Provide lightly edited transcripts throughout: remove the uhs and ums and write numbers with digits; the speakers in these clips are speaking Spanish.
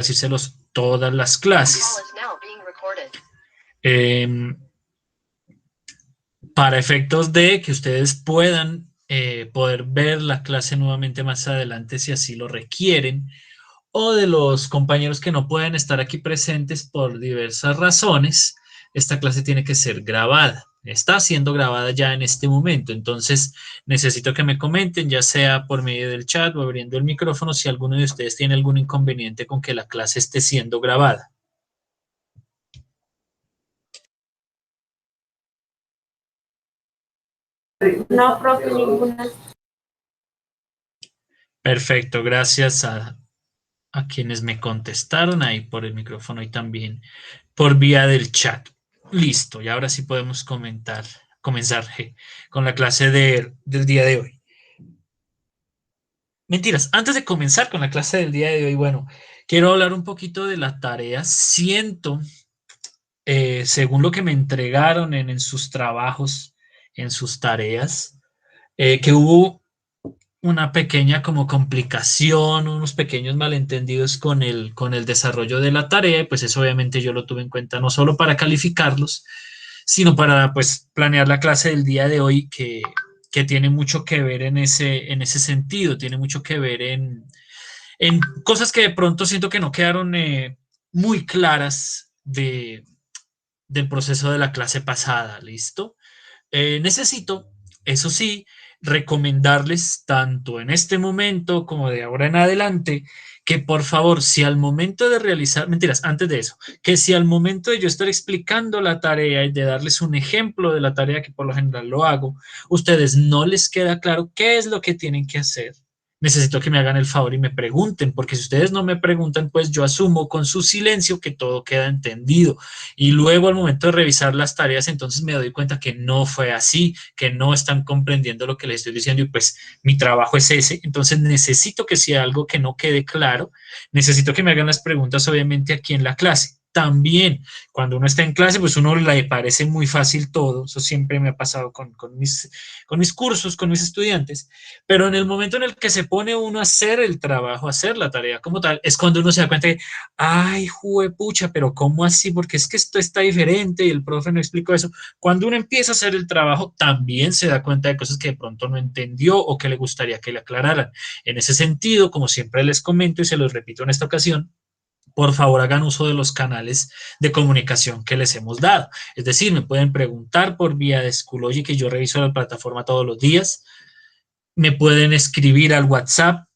decírselos todas las clases. Para efectos de que ustedes puedan poder ver la clase nuevamente más adelante si así lo requieren, o de los compañeros que no pueden estar aquí presentes por diversas razones, esta clase tiene que ser grabada. Está siendo grabada ya en este momento, entonces necesito que me comenten, ya sea por medio del chat o abriendo el micrófono, si alguno de ustedes tiene algún inconveniente con que la clase esté siendo grabada. No, profe, ninguna. Perfecto, gracias a quienes me contestaron ahí por el micrófono y también por vía del chat. Listo, y ahora sí podemos comenzar con la clase del día de hoy. Mentiras, antes de comenzar con la clase del día de hoy, bueno, quiero hablar un poquito de la tarea. Siento, según lo que me entregaron en sus trabajos, en sus tareas, que hubo una pequeña como complicación, unos pequeños malentendidos con el desarrollo de la tarea, y pues eso obviamente yo lo tuve en cuenta no solo para calificarlos, sino para pues planear la clase del día de hoy que tiene mucho que ver en ese sentido, tiene mucho que ver en cosas que de pronto siento que no quedaron muy claras del proceso de la clase pasada, ¿listo? Necesito, eso sí, recomendarles tanto en este momento como de ahora en adelante que por favor, si al momento de realizar, mentiras, antes de eso, que si al momento de yo estar explicando la tarea y de darles un ejemplo de la tarea que por lo general lo hago, ustedes no les queda claro qué es lo que tienen que hacer. Necesito que me hagan el favor y me pregunten, porque si ustedes no me preguntan, pues yo asumo con su silencio que todo queda entendido. Y luego al momento de revisar las tareas, entonces me doy cuenta que no fue así, que no están comprendiendo lo que les estoy diciendo y pues mi trabajo es ese. Entonces necesito que si hay algo que no quede claro, necesito que me hagan las preguntas obviamente aquí en la clase. También, cuando uno está en clase, pues uno le parece muy fácil todo. Eso siempre me ha pasado con mis cursos, con mis estudiantes. Pero en el momento en el que se pone uno a hacer el trabajo, a hacer la tarea como tal, es cuando uno se da cuenta de ay, juepucha, pero ¿cómo así? Porque es que esto está diferente y el profe no explicó eso. Cuando uno empieza a hacer el trabajo, también se da cuenta de cosas que de pronto no entendió o que le gustaría que le aclararan. En ese sentido, como siempre les comento y se los repito en esta ocasión, por favor hagan uso de los canales de comunicación que les hemos dado. Es decir, me pueden preguntar por vía de Schoology, que yo reviso la plataforma todos los días. Me pueden escribir al WhatsApp,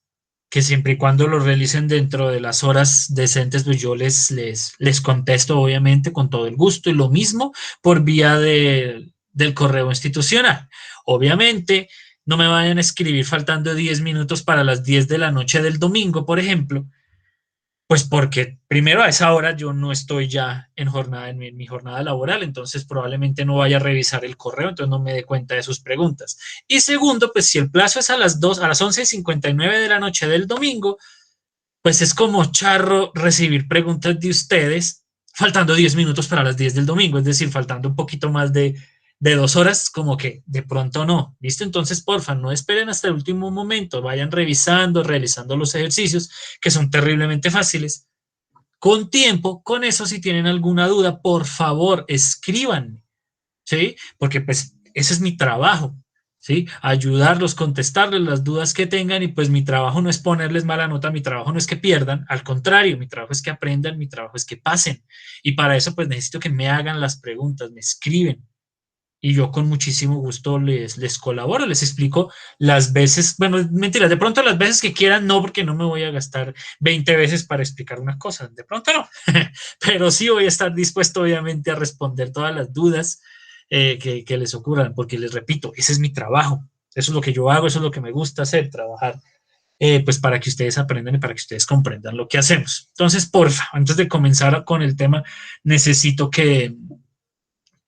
que siempre y cuando lo realicen dentro de las horas decentes, pues yo les contesto obviamente con todo el gusto y lo mismo por vía del correo institucional. Obviamente, no me vayan a escribir faltando 10 minutos para las 10 de la noche del domingo, por ejemplo, pues porque primero a esa hora yo no estoy ya en jornada, en mi jornada laboral, entonces probablemente no vaya a revisar el correo, entonces no me dé cuenta de sus preguntas. Y segundo, pues si el plazo es a las 2, a las 11:59 de la noche del domingo, pues es como charro recibir preguntas de ustedes faltando 10 minutos para las 10 del domingo, es decir, faltando un poquito más de 2 horas, como que de pronto no, ¿listo? Entonces, porfa, no esperen hasta el último momento, vayan revisando, realizando los ejercicios, que son terriblemente fáciles, con tiempo. Con eso, si tienen alguna duda, por favor, escríbanme, ¿sí? Porque pues ese es mi trabajo, ¿sí? Ayudarlos, contestarles las dudas que tengan y pues mi trabajo no es ponerles mala nota, mi trabajo no es que pierdan, al contrario, mi trabajo es que aprendan, mi trabajo es que pasen. Y para eso pues necesito que me hagan las preguntas, me escriben. Y yo con muchísimo gusto les colaboro, les explico las veces, bueno, mentira, de pronto las veces que quieran, no, porque no me voy a gastar 20 veces para explicar una cosa, de pronto no, pero sí voy a estar dispuesto obviamente a responder todas las dudas que les ocurran, porque les repito, ese es mi trabajo, eso es lo que yo hago, eso es lo que me gusta hacer, trabajar, pues para que ustedes aprendan y para que ustedes comprendan lo que hacemos. Entonces, porfa, antes de comenzar con el tema, necesito que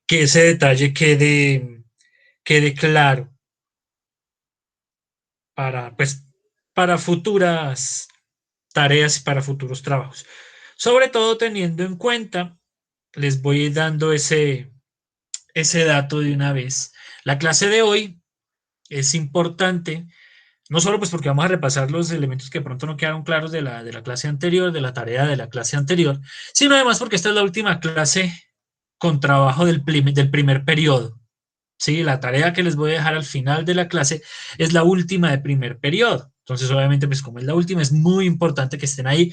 ese detalle quede claro para, pues, para futuras tareas y para futuros trabajos. Sobre todo teniendo en cuenta, les voy dando ese dato de una vez. La clase de hoy es importante No solo pues porque vamos a repasar los elementos que de pronto no quedaron claros de la clase anterior, de la tarea de la clase anterior, sino además porque esta es la última clase con trabajo del primer periodo. ¿Sí? La tarea que les voy a dejar al final de la clase es la última de primer periodo. Entonces, obviamente, pues como es la última, es muy importante que estén ahí,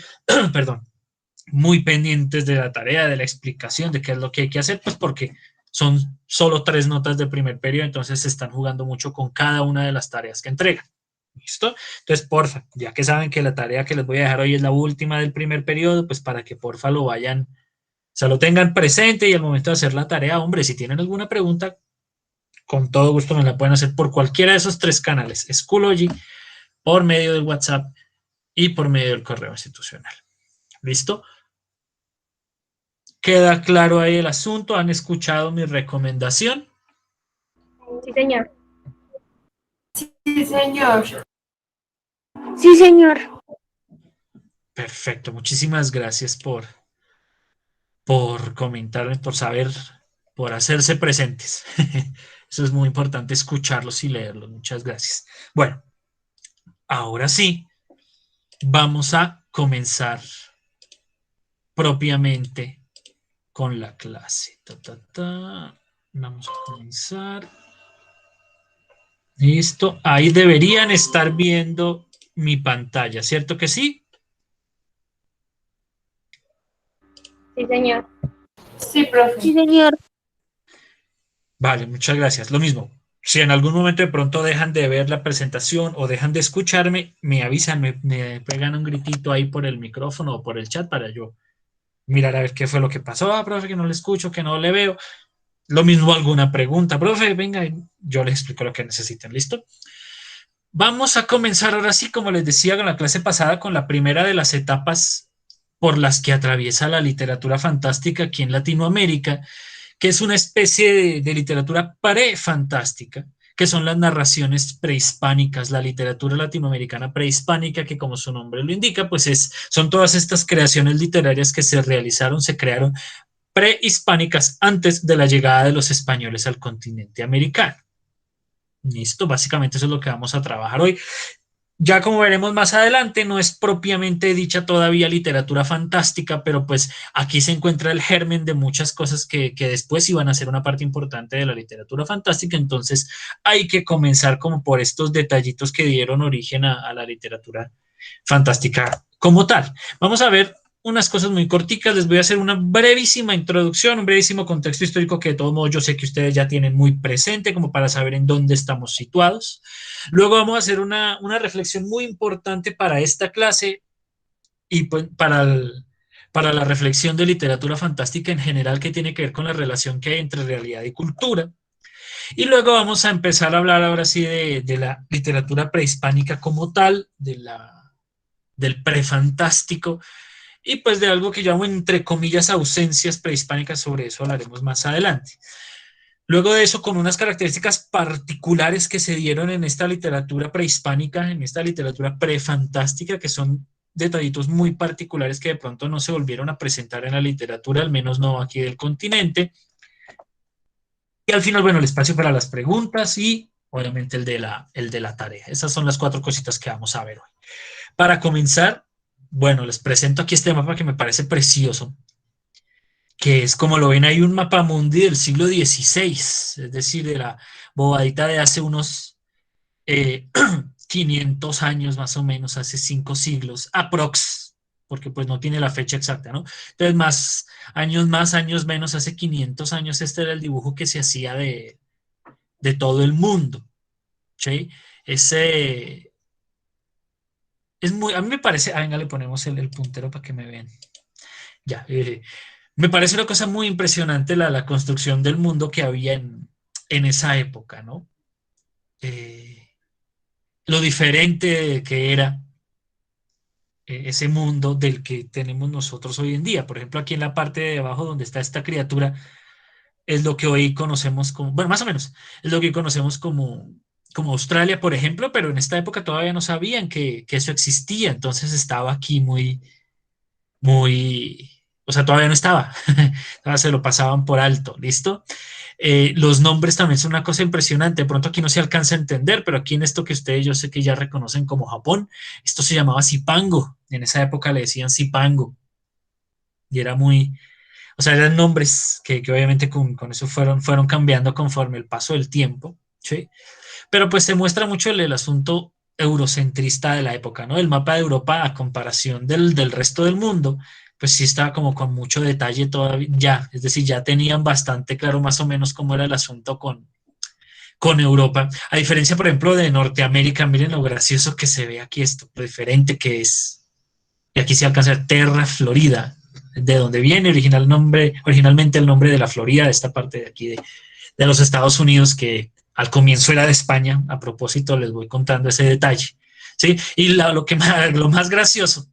perdón, muy pendientes de la tarea, de la explicación de qué es lo que hay que hacer, pues porque son solo 3 notas de primer periodo, entonces se están jugando mucho con cada una de las tareas que entregan. ¿Listo? Entonces, porfa, ya que saben que la tarea que les voy a dejar hoy es la última del primer periodo, pues para que porfa lo vayan, o sea, lo tengan presente y al momento de hacer la tarea, hombre, si tienen alguna pregunta, con todo gusto me la pueden hacer por cualquiera de esos 3 canales, Schoology, por medio del WhatsApp y por medio del correo institucional. ¿Listo? ¿Queda claro ahí el asunto? ¿Han escuchado mi recomendación? Sí, señor. Sí, señor. Sí, señor. Perfecto, muchísimas gracias por comentarme, por saber, por hacerse presentes. Eso es muy importante, escucharlos y leerlos. Muchas gracias. Bueno, ahora sí, vamos a comenzar propiamente con la clase. Vamos a comenzar. Listo. Ahí deberían estar viendo mi pantalla, ¿cierto que sí? Sí, señor. Sí, profe. Sí, señor. Vale, muchas gracias. Lo mismo. Si en algún momento de pronto dejan de ver la presentación o dejan de escucharme, me avisan, me pegan un gritito ahí por el micrófono o por el chat para yo mirar a ver qué fue lo que pasó. Ah, profe, que no le escucho, que no le veo. Lo mismo alguna pregunta, profe, venga, yo les explico lo que necesiten. ¿Listo? Vamos a comenzar ahora sí, como les decía en la clase pasada, con la primera de las etapas por las que atraviesa la literatura fantástica aquí en Latinoamérica, que es una especie de literatura prefantástica, que son las narraciones prehispánicas, la literatura latinoamericana prehispánica, que como su nombre lo indica, pues son todas estas creaciones literarias que se realizaron, se crearon prehispánicas antes de la llegada de los españoles al continente americano. Listo, básicamente eso es lo que vamos a trabajar hoy. Ya como veremos más adelante, no es propiamente dicha todavía literatura fantástica, pero pues aquí se encuentra el germen de muchas cosas que después iban a ser una parte importante de la literatura fantástica, entonces hay que comenzar como por estos detallitos que dieron origen a la literatura fantástica como tal. Vamos a ver unas cosas muy corticas, les voy a hacer una brevísima introducción, un brevísimo contexto histórico que de todos modos yo sé que ustedes ya tienen muy presente como para saber en dónde estamos situados. Luego vamos a hacer una reflexión muy importante para esta clase y pues para la reflexión de literatura fantástica en general que tiene que ver con la relación que hay entre realidad y cultura. Y luego vamos a empezar a hablar ahora sí de la literatura prehispánica como tal, del prefantástico y pues de algo que llamo entre comillas ausencias prehispánicas, sobre eso hablaremos más adelante. Luego de eso, con unas características particulares que se dieron en esta literatura prehispánica, en esta literatura prefantástica, que son detallitos muy particulares que de pronto no se volvieron a presentar en la literatura, al menos no aquí del continente. Y al final, bueno, el espacio para las preguntas y obviamente el de la tarea. Esas son las 4 cositas que vamos a ver hoy. Para comenzar, bueno, les presento aquí este mapa que me parece precioso, que es como lo ven ahí un mapa mundi del siglo XVI, es decir, de la bobadita de hace unos 500 años más o menos, hace 5 siglos, aprox, porque pues no tiene la fecha exacta, ¿no? Entonces, más, años menos, hace 500 años este era el dibujo que se hacía de todo el mundo, ¿sí? Ese es muy, a mí me parece, venga, le ponemos el puntero para que me vean. Ya, me parece una cosa muy impresionante la construcción del mundo que había en esa época, ¿no? Eh, lo diferente que era ese mundo del que tenemos nosotros hoy en día. Por ejemplo, aquí en la parte de abajo donde está esta criatura, es lo que hoy conocemos como, bueno, más o menos, es lo que conocemos como Australia, por ejemplo, pero en esta época todavía no sabían que eso existía, entonces estaba aquí muy, muy, o sea, todavía no estaba, todavía se lo pasaban por alto, ¿listo? Los nombres también son una cosa impresionante, de pronto aquí no se alcanza a entender, pero aquí en esto que ustedes yo sé que ya reconocen como Japón, esto se llamaba Zipango, en esa época le decían Zipango, y era muy, o sea, eran nombres que obviamente con eso fueron cambiando conforme el paso del tiempo, ¿sí? Pero pues se muestra mucho el asunto eurocentrista de la época, ¿no? El mapa de Europa a comparación del resto del mundo, pues sí estaba como con mucho detalle todavía, ya, es decir, ya tenían bastante claro más o menos cómo era el asunto con Europa. A diferencia, por ejemplo, de Norteamérica, miren lo gracioso que se ve aquí esto, lo diferente que es. Y aquí se alcanza a ver Terra Florida, de donde viene originalmente el nombre de la Florida, de esta parte de aquí de los Estados Unidos, que al comienzo era de España. A propósito, les voy contando ese detalle. ¿Sí? Y lo más gracioso,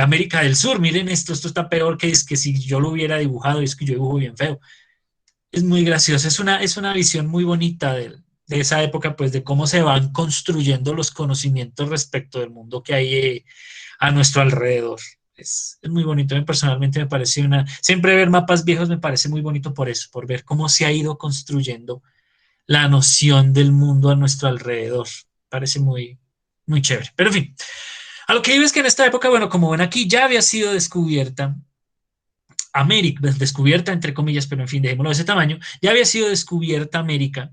América del Sur, miren esto está peor que es que si yo lo hubiera dibujado, es que yo dibujo bien feo. Es muy gracioso, es una visión muy bonita de esa época, pues de cómo se van construyendo los conocimientos respecto del mundo que hay a nuestro alrededor. Es muy bonito, a mí personalmente me parece siempre ver mapas viejos me parece muy bonito por eso, por ver cómo se ha ido construyendo la noción del mundo a nuestro alrededor. Parece muy, muy chévere. Pero en fin, a lo que digo es que en esta época, bueno, como ven aquí, ya había sido descubierta América, descubierta entre comillas, pero en fin, dejémoslo de ese tamaño, ya había sido descubierta América.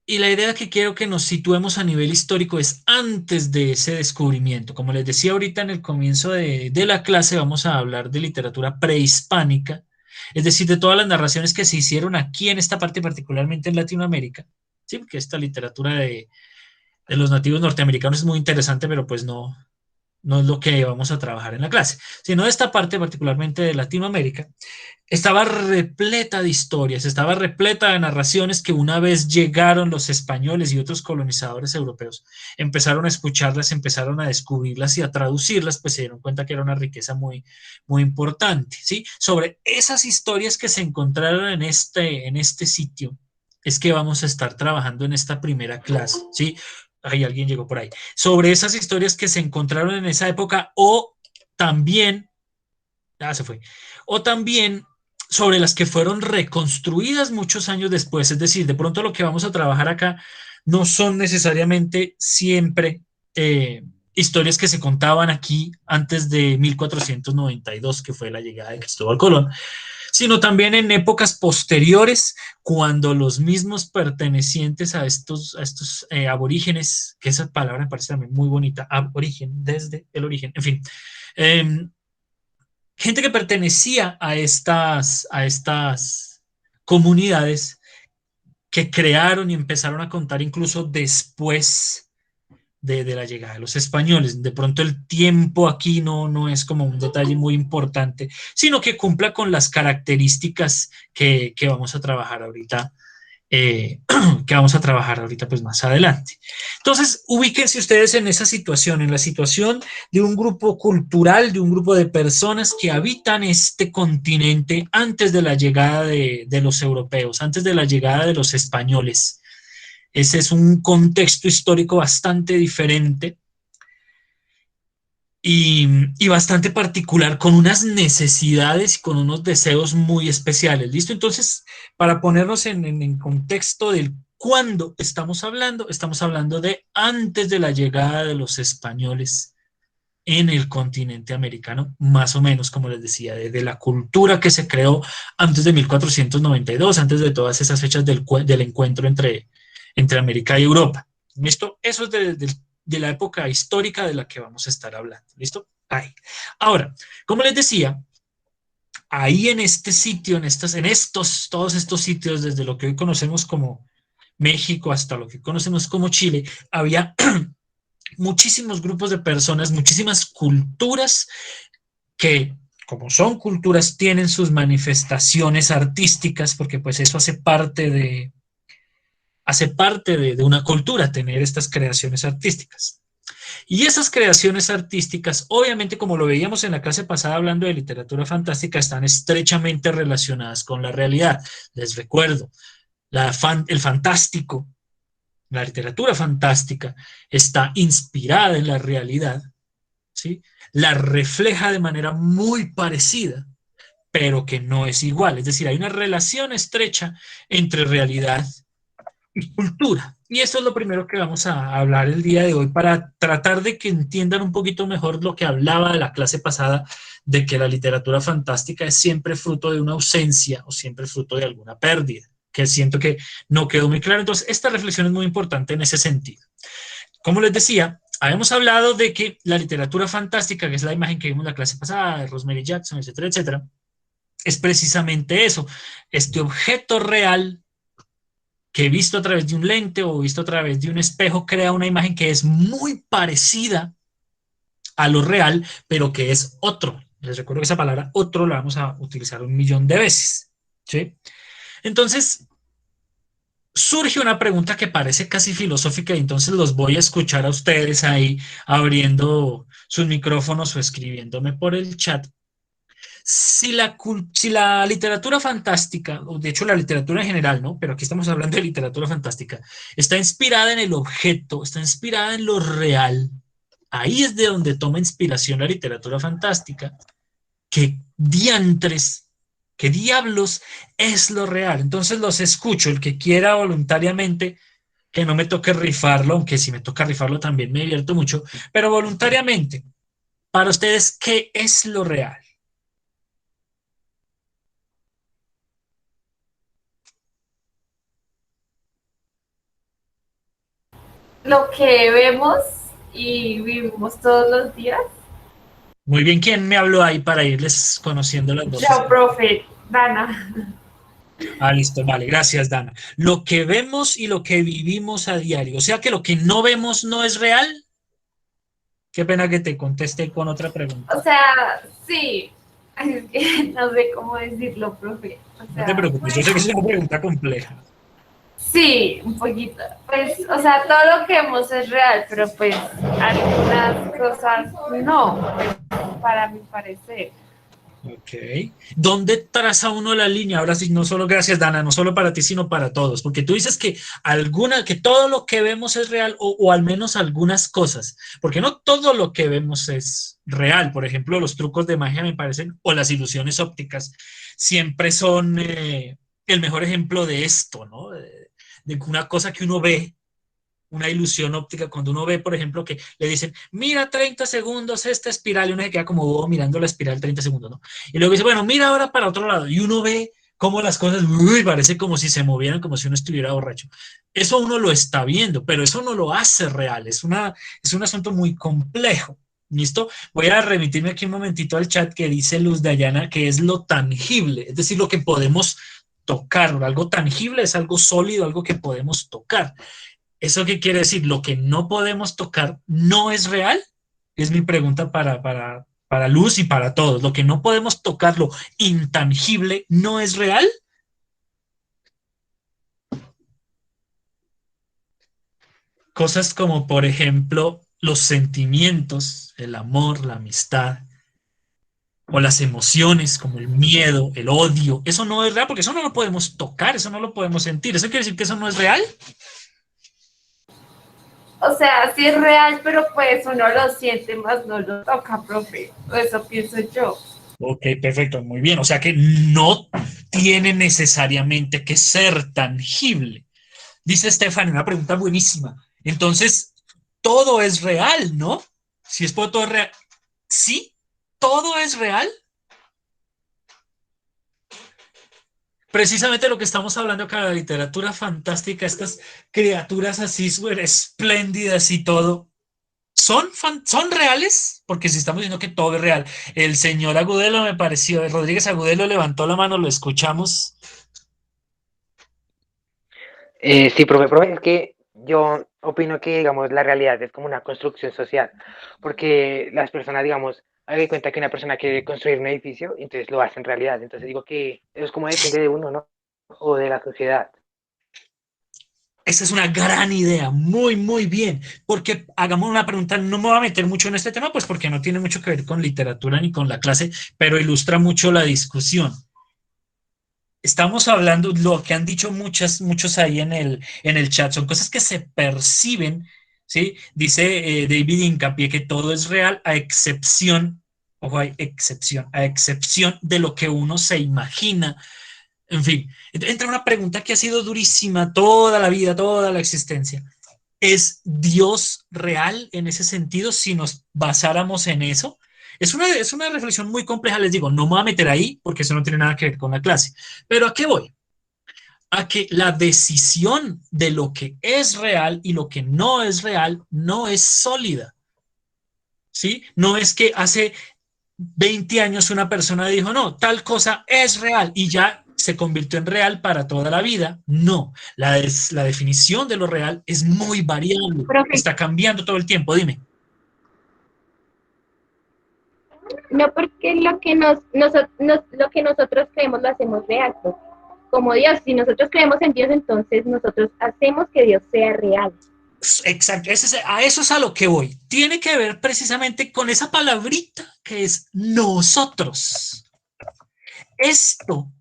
Y la idea que quiero que nos situemos a nivel histórico es antes de ese descubrimiento. Como les decía ahorita en el comienzo de la clase, vamos a hablar de literatura prehispánica, es decir, de todas las narraciones que se hicieron aquí en esta parte, particularmente en Latinoamérica. Sí, porque esta literatura de los nativos norteamericanos es muy interesante, pero pues no es lo que vamos a trabajar en la clase, sino de esta parte particularmente de Latinoamérica. Estaba repleta de historias, estaba repleta de narraciones que una vez llegaron los españoles y otros colonizadores europeos, empezaron a escucharlas, empezaron a descubrirlas y a traducirlas, pues se dieron cuenta que era una riqueza muy, muy importante, ¿sí? Sobre esas historias que se encontraron en este sitio, es que vamos a estar trabajando en esta primera clase, ¿sí? Ahí alguien llegó por ahí. Sobre esas historias que se encontraron en esa época o también, se fue, o también sobre las que fueron reconstruidas muchos años después. Es decir, de pronto lo que vamos a trabajar acá no son necesariamente siempre historias que se contaban aquí antes de 1492, que fue la llegada de Cristóbal Colón, sino también en épocas posteriores, cuando los mismos pertenecientes a estos aborígenes, que esa palabra me parece también muy bonita, aborigen, desde el origen, en fin, eh, gente que pertenecía a estas comunidades que crearon y empezaron a contar incluso después de la llegada de los españoles. De pronto el tiempo aquí no es como un detalle muy importante, sino que cumpla con las características que vamos a trabajar ahorita eh, que vamos a trabajar ahorita pues más adelante. Entonces, ubíquense ustedes en esa situación, en la situación de un grupo cultural, de un grupo de personas que habitan este continente antes de la llegada de los europeos, antes de la llegada de los españoles. Ese es un contexto histórico bastante diferente y bastante particular, con unas necesidades y con unos deseos muy especiales. ¿Listo? Entonces, para ponernos en contexto del cuándo estamos hablando de antes de la llegada de los españoles en el continente americano, más o menos, como les decía, de la cultura que se creó antes de 1492, antes de todas esas fechas del encuentro entre América y Europa. ¿Listo? Eso es de la época histórica de la que vamos a estar hablando. ¿Listo? Ahí. Ahora, como les decía, ahí en este sitio, todos estos sitios, desde lo que hoy conocemos como México hasta lo que conocemos como Chile, había muchísimos grupos de personas, muchísimas culturas que, como son culturas, tienen sus manifestaciones artísticas, porque pues eso hace parte de una cultura, tener estas creaciones artísticas. Y esas creaciones artísticas, obviamente, como lo veíamos en la clase pasada hablando de literatura fantástica, están estrechamente relacionadas con la realidad. Les recuerdo, el fantástico, la literatura fantástica, está inspirada en la realidad, ¿sí? La refleja de manera muy parecida, pero que no es igual. Es decir, hay una relación estrecha entre realidad y cultura. Y eso es lo primero que vamos a hablar el día de hoy para tratar de que entiendan un poquito mejor lo que hablaba de la clase pasada, de que la literatura fantástica es siempre fruto de una ausencia o siempre fruto de alguna pérdida, que siento que no quedó muy claro. Entonces, esta reflexión es muy importante en ese sentido. Como les decía, habíamos hablado de que la literatura fantástica, que es la imagen que vimos en la clase pasada, de Rosemary Jackson, etcétera, etcétera, es precisamente eso, este objeto real que visto a través de un lente o visto a través de un espejo crea una imagen que es muy parecida a lo real, pero que es otro. Les recuerdo que esa palabra otro la vamos a utilizar 1.000.000 de veces. ¿Sí? Entonces, surge una pregunta que parece casi filosófica y entonces los voy a escuchar a ustedes ahí abriendo sus micrófonos o escribiéndome por el chat. Si la literatura fantástica, o de hecho la literatura en general, ¿no? Pero aquí estamos hablando de literatura fantástica, está inspirada en el objeto, está inspirada en lo real, ahí es de donde toma inspiración la literatura fantástica, que diantres, que diablos es lo real. Entonces los escucho, el que quiera voluntariamente, que no me toque rifarlo, aunque si me toca rifarlo también me divierto mucho, pero voluntariamente, para ustedes, ¿qué es lo real? Lo que vemos y vivimos todos los días. Muy bien, ¿quién me habló ahí para irles conociendo las voces? Yo, profe, Dana. Ah, listo, vale, gracias, Dana. Lo que vemos y lo que vivimos a diario, o sea que lo que no vemos no es real. Qué pena que te conteste con otra pregunta. O sea, sí. Es que no sé cómo decirlo, profe. O No te sea, preocupes, yo sé que es una pregunta compleja. sí, un poquito. Pues, o sea, todo lo que vemos es real, pero pues algunas cosas no, pues, para mi parecer. Ok. ¿Dónde traza uno la línea? Ahora sí, no solo gracias, Dana, no solo para ti, sino para todos. Porque tú dices que que todo lo que vemos es real, o al menos algunas cosas. Porque no todo lo que vemos es real. Por ejemplo, los trucos de magia me parecen, o las ilusiones ópticas, siempre son el mejor ejemplo de esto, ¿no? De una cosa que uno ve, una ilusión óptica, cuando uno ve, por ejemplo, que le dicen, mira 30 segundos esta espiral, y uno se queda como bobo mirando la espiral 30 segundos, ¿no? Y luego dice, bueno, mira ahora para otro lado, y uno ve cómo las cosas, uy, parece como si se movieran, como si uno estuviera borracho. Eso uno lo está viendo, pero eso no lo hace real, es un asunto muy complejo. ¿Listo? Voy a remitirme aquí un momentito al chat que dice Luz Dayana, que es lo tangible, es decir, lo que podemos tocar. Algo tangible es algo sólido, algo que podemos tocar. ¿Eso qué quiere decir? ¿Lo que no podemos tocar no es real? Es mi pregunta para Luz y para todos. ¿Lo que no podemos tocar, lo intangible, no es real? Cosas como, por ejemplo, los sentimientos, el amor, la amistad, o las emociones como el miedo, el odio. Eso no es real porque eso no lo podemos tocar, eso no lo podemos sentir. ¿Eso quiere decir que eso no es real? O sea, sí es real, pero pues uno lo siente más, no lo toca, profe. Eso pienso yo. Ok, perfecto, muy bien. O sea que no tiene necesariamente que ser tangible. Dice Estefan, una pregunta buenísima. Entonces, todo es real, ¿no? Si es por todo es real. ¿Sí? ¿Todo es real? Precisamente lo que estamos hablando acá, la literatura fantástica, estas criaturas así súper espléndidas y todo, ¿son reales? Porque si estamos diciendo que todo es real. El señor Agudelo me pareció, Rodríguez Agudelo levantó la mano, lo escuchamos. Sí, profe, es que yo opino que, digamos, la realidad es como una construcción social, porque las personas, digamos, hay que cuenta que una persona quiere construir un edificio, entonces lo hace en realidad. Entonces digo que eso es como depende de uno, ¿no? O de la sociedad. Esa es una gran idea, muy, muy bien, porque hagamos una pregunta, no me voy a meter mucho en este tema, pues porque no tiene mucho que ver con literatura ni con la clase, pero ilustra mucho la discusión. Estamos hablando, lo que han dicho muchos ahí en el chat, son cosas que se perciben ¿sí? Dice David Hincapié que todo es real a excepción, ojo, hay excepción, a excepción de lo que uno se imagina. En fin, entra una pregunta que ha sido durísima toda la vida, toda la existencia. ¿Es Dios real en ese sentido si nos basáramos en eso? Es una reflexión muy compleja, les digo, no me voy a meter ahí porque eso no tiene nada que ver con la clase. Pero ¿a qué voy? A que la decisión de lo que es real y lo que no es real no es sólida, ¿sí? No es que hace 20 años una persona dijo, no, tal cosa es real y ya se convirtió en real para toda la vida. No, la definición de lo real es muy variable, Profe, está cambiando todo el tiempo. Dime. no porque lo que nosotros creemos lo hacemos real, profe. Como Dios, si nosotros creemos en Dios, entonces nosotros hacemos que Dios sea real. Exacto, a eso es a lo que voy. Tiene que ver precisamente con esa palabrita que es nosotros. Esto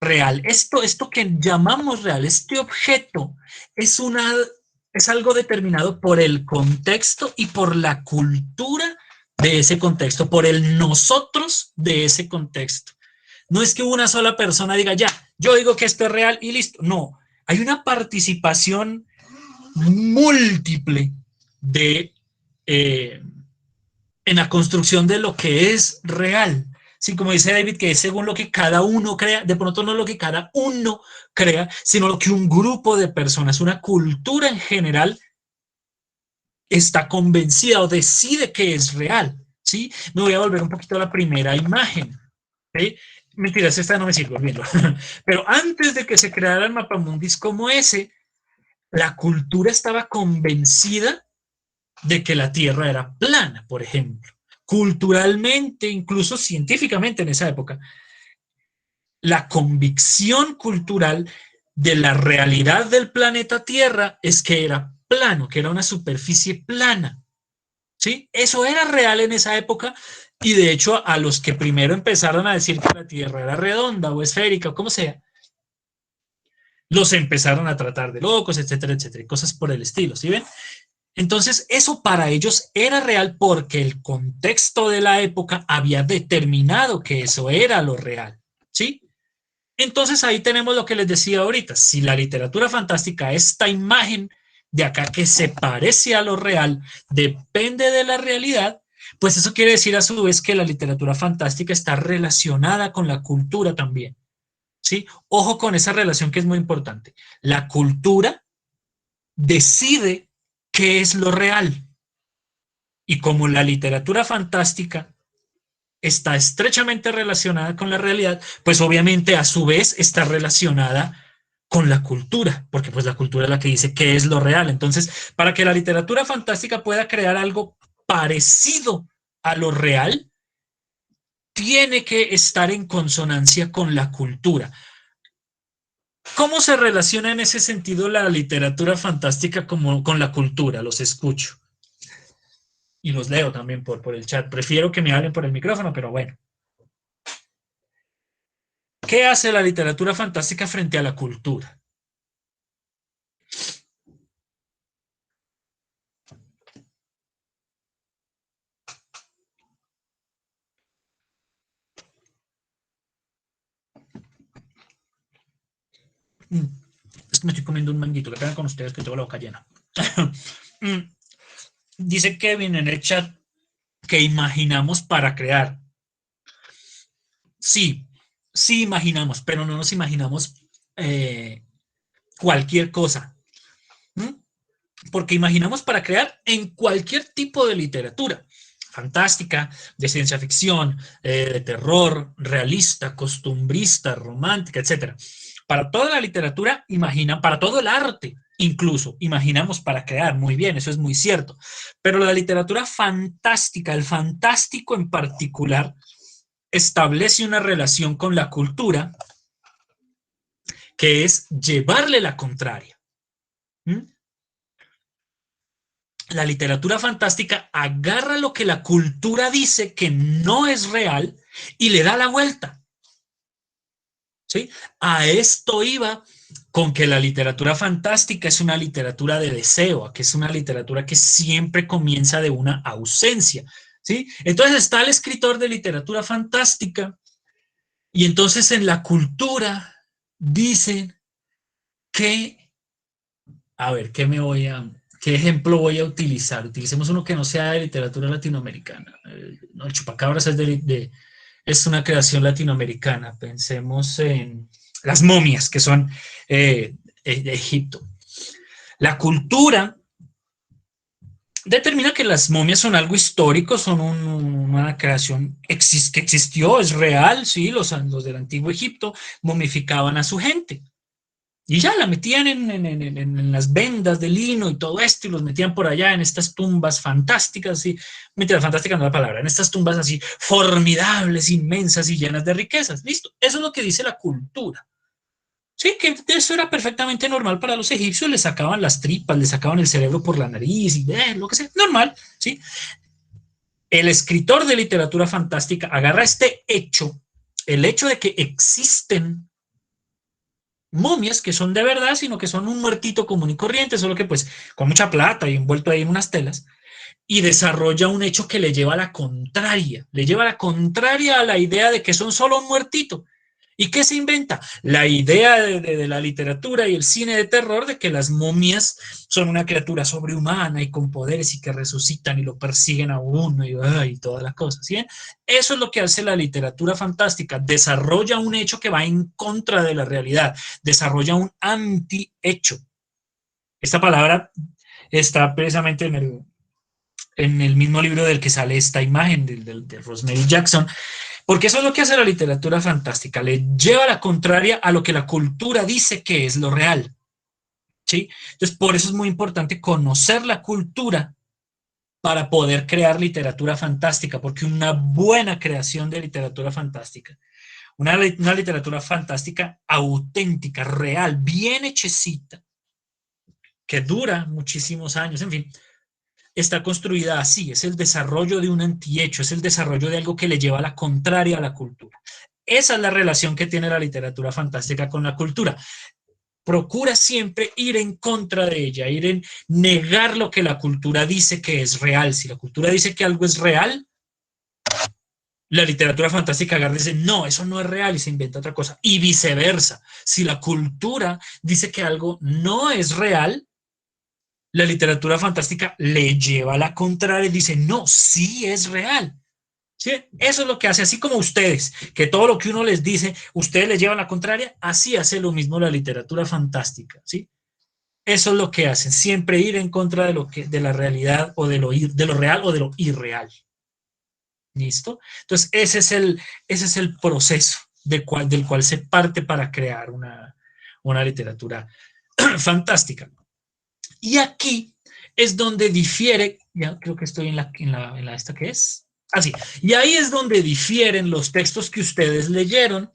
real, esto que llamamos real, este objeto, es, es algo determinado por el contexto y por la cultura de ese contexto, por el nosotros de ese contexto. No es que una sola persona diga, ya, yo digo que esto es real y listo. No, hay una participación múltiple de, en la construcción de lo que es real. Sí, como dice David, que es según lo que cada uno crea, de pronto no lo que cada uno crea, sino lo que un grupo de personas, una cultura en general, está convencida o decide que es real. ¿Sí? Me voy a volver un poquito a la primera imagen. ¿Sí? Mentiras, esta no me sirve, olvídalo. Pero antes de que se crearan mapamundis como ese, la cultura estaba convencida de que la Tierra era plana, por ejemplo. Culturalmente, incluso científicamente en esa época, la convicción cultural de la realidad del planeta Tierra es que era plano, que era una superficie plana. ¿Sí? Eso era real en esa época y de hecho a los que primero empezaron a decir que la Tierra era redonda o esférica o como sea, los empezaron a tratar de locos, etcétera, etcétera, cosas por el estilo, ¿sí ven? Entonces, eso para ellos era real porque el contexto de la época había determinado que eso era lo real, ¿sí? Entonces, ahí tenemos lo que les decía ahorita. Si la literatura fantástica, esta imagen de acá que se parece a lo real, depende de la realidad, pues eso quiere decir a su vez que la literatura fantástica está relacionada con la cultura también, ¿sí? Ojo con esa relación que es muy importante. La cultura decide qué es lo real. Y como la literatura fantástica está estrechamente relacionada con la realidad, pues obviamente a su vez está relacionada con la cultura, porque pues la cultura es la que dice qué es lo real. Entonces, para que la literatura fantástica pueda crear algo parecido a lo real, tiene que estar en consonancia con la cultura. ¿Cómo se relaciona en ese sentido la literatura fantástica con la cultura? Los escucho. Y los leo también por el chat. Prefiero que me hablen por el micrófono, pero bueno. ¿Qué hace la literatura fantástica frente a la cultura? Es que me estoy comiendo un manguito, que tengan con ustedes que tengo la boca llena. Dice Kevin en el chat que imaginamos para crear. Sí, sí imaginamos, pero no nos imaginamos cualquier cosa. Porque imaginamos para crear en cualquier tipo de literatura. Fantástica, de ciencia ficción, de terror, realista, costumbrista, romántica, etc. Para toda la literatura, para todo el arte, incluso, imaginamos para crear, muy bien, eso es muy cierto. Pero la literatura fantástica, el fantástico en particular, establece una relación con la cultura que es llevarle la contraria. La literatura fantástica agarra lo que la cultura dice que no es real y le da la vuelta. ¿Sí? A esto iba con que la literatura fantástica es una literatura de deseo, que es una literatura que siempre comienza de una ausencia, ¿sí? Entonces está el escritor de literatura fantástica y entonces en la cultura dicen que, a ver, ¿qué ejemplo voy a utilizar? Utilicemos uno que no sea de literatura latinoamericana. No, el chupacabras es una creación latinoamericana. Pensemos en las momias, que son de Egipto. La cultura determina que las momias son algo histórico, son una creación que existió, es real, sí, los del antiguo Egipto momificaban a su gente. Y ya la metían en las vendas de lino y todo esto, y los metían por allá en estas tumbas fantásticas, sí, mentira, fantástica no es la palabra, en estas tumbas así formidables, inmensas y llenas de riquezas. Listo, eso es lo que dice la cultura. Sí, que eso era perfectamente normal para los egipcios, le sacaban las tripas, le sacaban el cerebro por la nariz y lo que sea, normal, ¿sí? El escritor de literatura fantástica agarra este hecho, el hecho de que existen momias que son de verdad, sino que son un muertito común y corriente, solo que pues con mucha plata y envuelto ahí en unas telas, y desarrolla un hecho que le lleva a la contraria a la idea de que son solo un muertito. ¿Y qué se inventa? La idea de la literatura y el cine de terror de que las momias son una criatura sobrehumana y con poderes y que resucitan y lo persiguen a uno y todas las cosas. ¿Sí? Eso es lo que hace la literatura fantástica. Desarrolla un hecho que va en contra de la realidad. Desarrolla un anti-hecho. Esta palabra está precisamente en el mismo libro del que sale esta imagen de Rosemary Jackson. Porque eso es lo que hace la literatura fantástica, le lleva a la contraria a lo que la cultura dice que es lo real. ¿Sí? Entonces, por eso es muy importante conocer la cultura para poder crear literatura fantástica, porque una buena creación de literatura fantástica, una literatura fantástica auténtica, real, bien hechecita, que dura muchísimos años, en fin, está construida así, es el desarrollo de un antihecho, es el desarrollo de algo que le lleva a la contraria a la cultura. Esa es la relación que tiene la literatura fantástica con la cultura. Procura siempre ir en contra de ella, ir en negar lo que la cultura dice que es real. Si la cultura dice que algo es real, la literatura fantástica agarra y dice, no, eso no es real y se inventa otra cosa. Y viceversa, si la cultura dice que algo no es real, la literatura fantástica le lleva a la contraria y dice, no, sí es real. ¿Sí? Eso es lo que hace, así como ustedes, que todo lo que uno les dice, ustedes les llevan a la contraria, así hace lo mismo la literatura fantástica. ¿Sí? Eso es lo que hacen, siempre ir en contra de la realidad o de lo real o de lo irreal. ¿Listo? Entonces, ese es el proceso del cual se parte para crear una literatura fantástica. Y aquí es donde difiere, ya creo que estoy en la esta que es, así, y ahí es donde difieren los textos que ustedes leyeron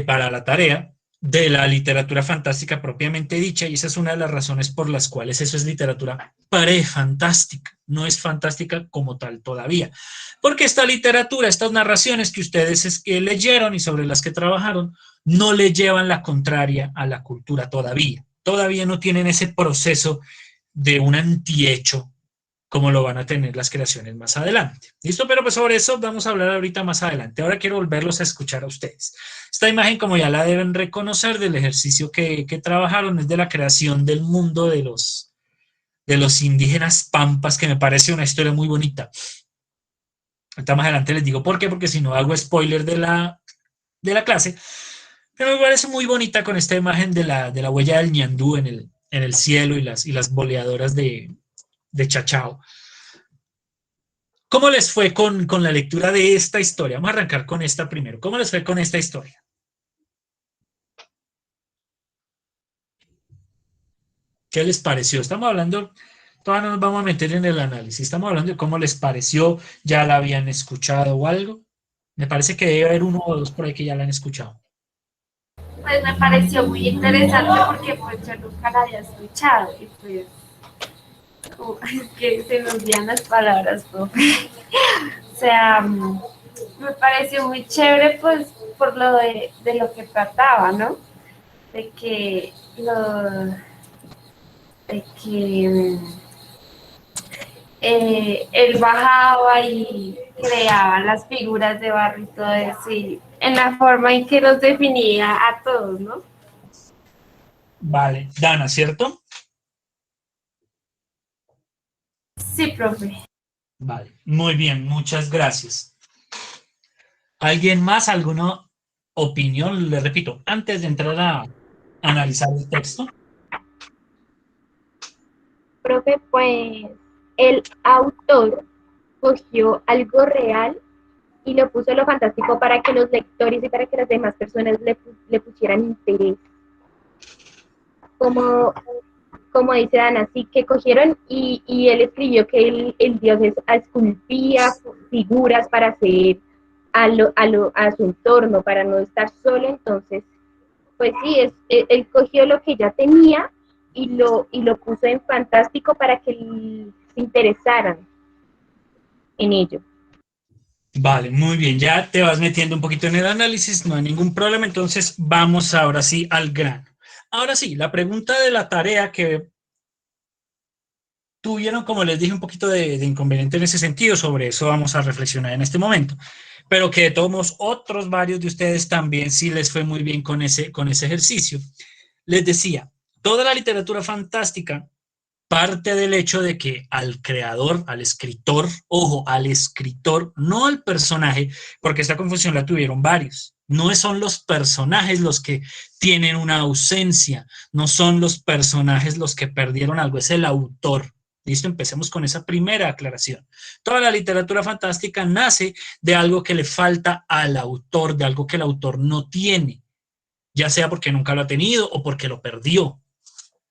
para la tarea de la literatura fantástica propiamente dicha, y esa es una de las razones por las cuales eso es literatura prefantástica, no es fantástica como tal todavía, porque esta literatura, estas narraciones que ustedes leyeron y sobre las que trabajaron, no le llevan la contraria a la cultura todavía no tienen ese proceso de un antihecho como lo van a tener las creaciones más adelante. ¿Listo? Pero pues sobre eso vamos a hablar ahorita más adelante. Ahora quiero volverlos a escuchar a ustedes. Esta imagen, como ya la deben reconocer del ejercicio que trabajaron, es de la creación del mundo de los indígenas pampas, que me parece una historia muy bonita. Ahorita más adelante les digo por qué, porque si no hago spoiler de la clase. Pero me parece muy bonita con esta imagen de la huella del ñandú en el cielo y las boleadoras de Chachao. ¿Cómo les fue con la lectura de esta historia? Vamos a arrancar con esta primero. ¿Cómo les fue con esta historia? ¿Qué les pareció? Estamos hablando, todavía no nos vamos a meter en el análisis, estamos hablando de cómo les pareció, ya la habían escuchado o algo. Me parece que debe haber uno o dos por ahí que ya la han escuchado. Pues me pareció muy interesante porque pues yo nunca la había escuchado y pues es que se me olvidan las palabras, profe. O sea, me pareció muy chévere pues por lo de lo que trataba, ¿no? de que lo, de que él bajaba y creaba las figuras de barro y todo eso, y en la forma en que los definía a todos, ¿no? Vale, Dana, ¿cierto? Sí, profe. Vale, muy bien, muchas gracias. ¿Alguien más? ¿Alguna opinión? Le repito, antes de entrar a analizar el texto. Profe, pues el autor cogió algo real y lo puso en lo fantástico para que los lectores y para que las demás personas le pusieran interés. Como, como dice Dana, así que cogieron y él escribió que el dios esculpía figuras para hacer a su entorno, para no estar solo. Entonces, pues sí, él cogió lo que ya tenía y lo puso en fantástico para que se interesaran en ello. Vale, muy bien, ya te vas metiendo un poquito en el análisis, no hay ningún problema, entonces vamos ahora sí al grano. Ahora sí, la pregunta de la tarea que tuvieron, como les dije, un poquito de inconveniente en ese sentido, sobre eso vamos a reflexionar en este momento, pero que de todos modos otros varios de ustedes también sí les fue muy bien con ese ejercicio. Les decía, toda la literatura fantástica parte del hecho de que al creador, al escritor, ojo, al escritor, no al personaje, porque esta confusión la tuvieron varios. No son los personajes los que tienen una ausencia, no son los personajes los que perdieron algo, es el autor. Listo, empecemos con esa primera aclaración. Toda la literatura fantástica nace de algo que le falta al autor, de algo que el autor no tiene, ya sea porque nunca lo ha tenido o porque lo perdió.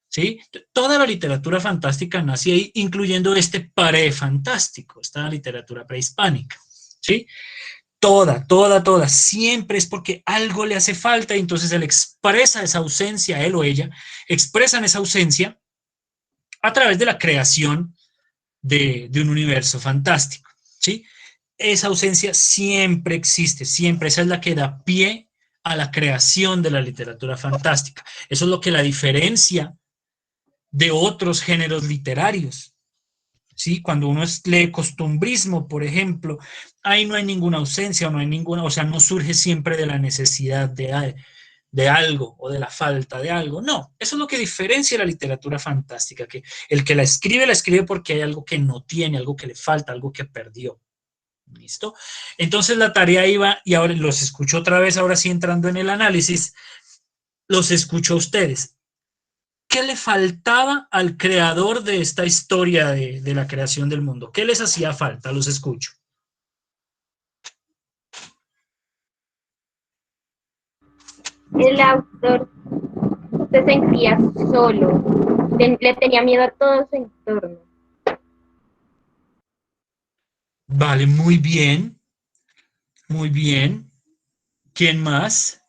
¿Sí? Toda la literatura fantástica nace ahí, incluyendo este prefantástico, esta literatura prehispánica. ¿Sí? Toda, siempre es porque algo le hace falta y entonces él expresa esa ausencia, él o ella, expresan esa ausencia a través de la creación de un universo fantástico. ¿Sí? Esa ausencia siempre existe, siempre, esa es la que da pie a la creación de la literatura fantástica. Eso es lo que la diferencia de otros géneros literarios. ¿Sí? Cuando uno lee costumbrismo, por ejemplo, ahí no hay ninguna ausencia, no hay ninguna, o sea, no surge siempre de la necesidad de algo o de la falta de algo. No, eso es lo que diferencia la literatura fantástica, que el que la escribe porque hay algo que no tiene, algo que le falta, algo que perdió. ¿Listo? Entonces la tarea iba, y ahora los escucho otra vez, ahora sí entrando en el análisis, los escucho a ustedes. ¿Qué le faltaba al creador de esta historia de la creación del mundo? ¿Qué les hacía falta? Los escucho. El autor se sentía solo, le tenía miedo a todo su entorno. Vale, muy bien, muy bien. ¿Quién más?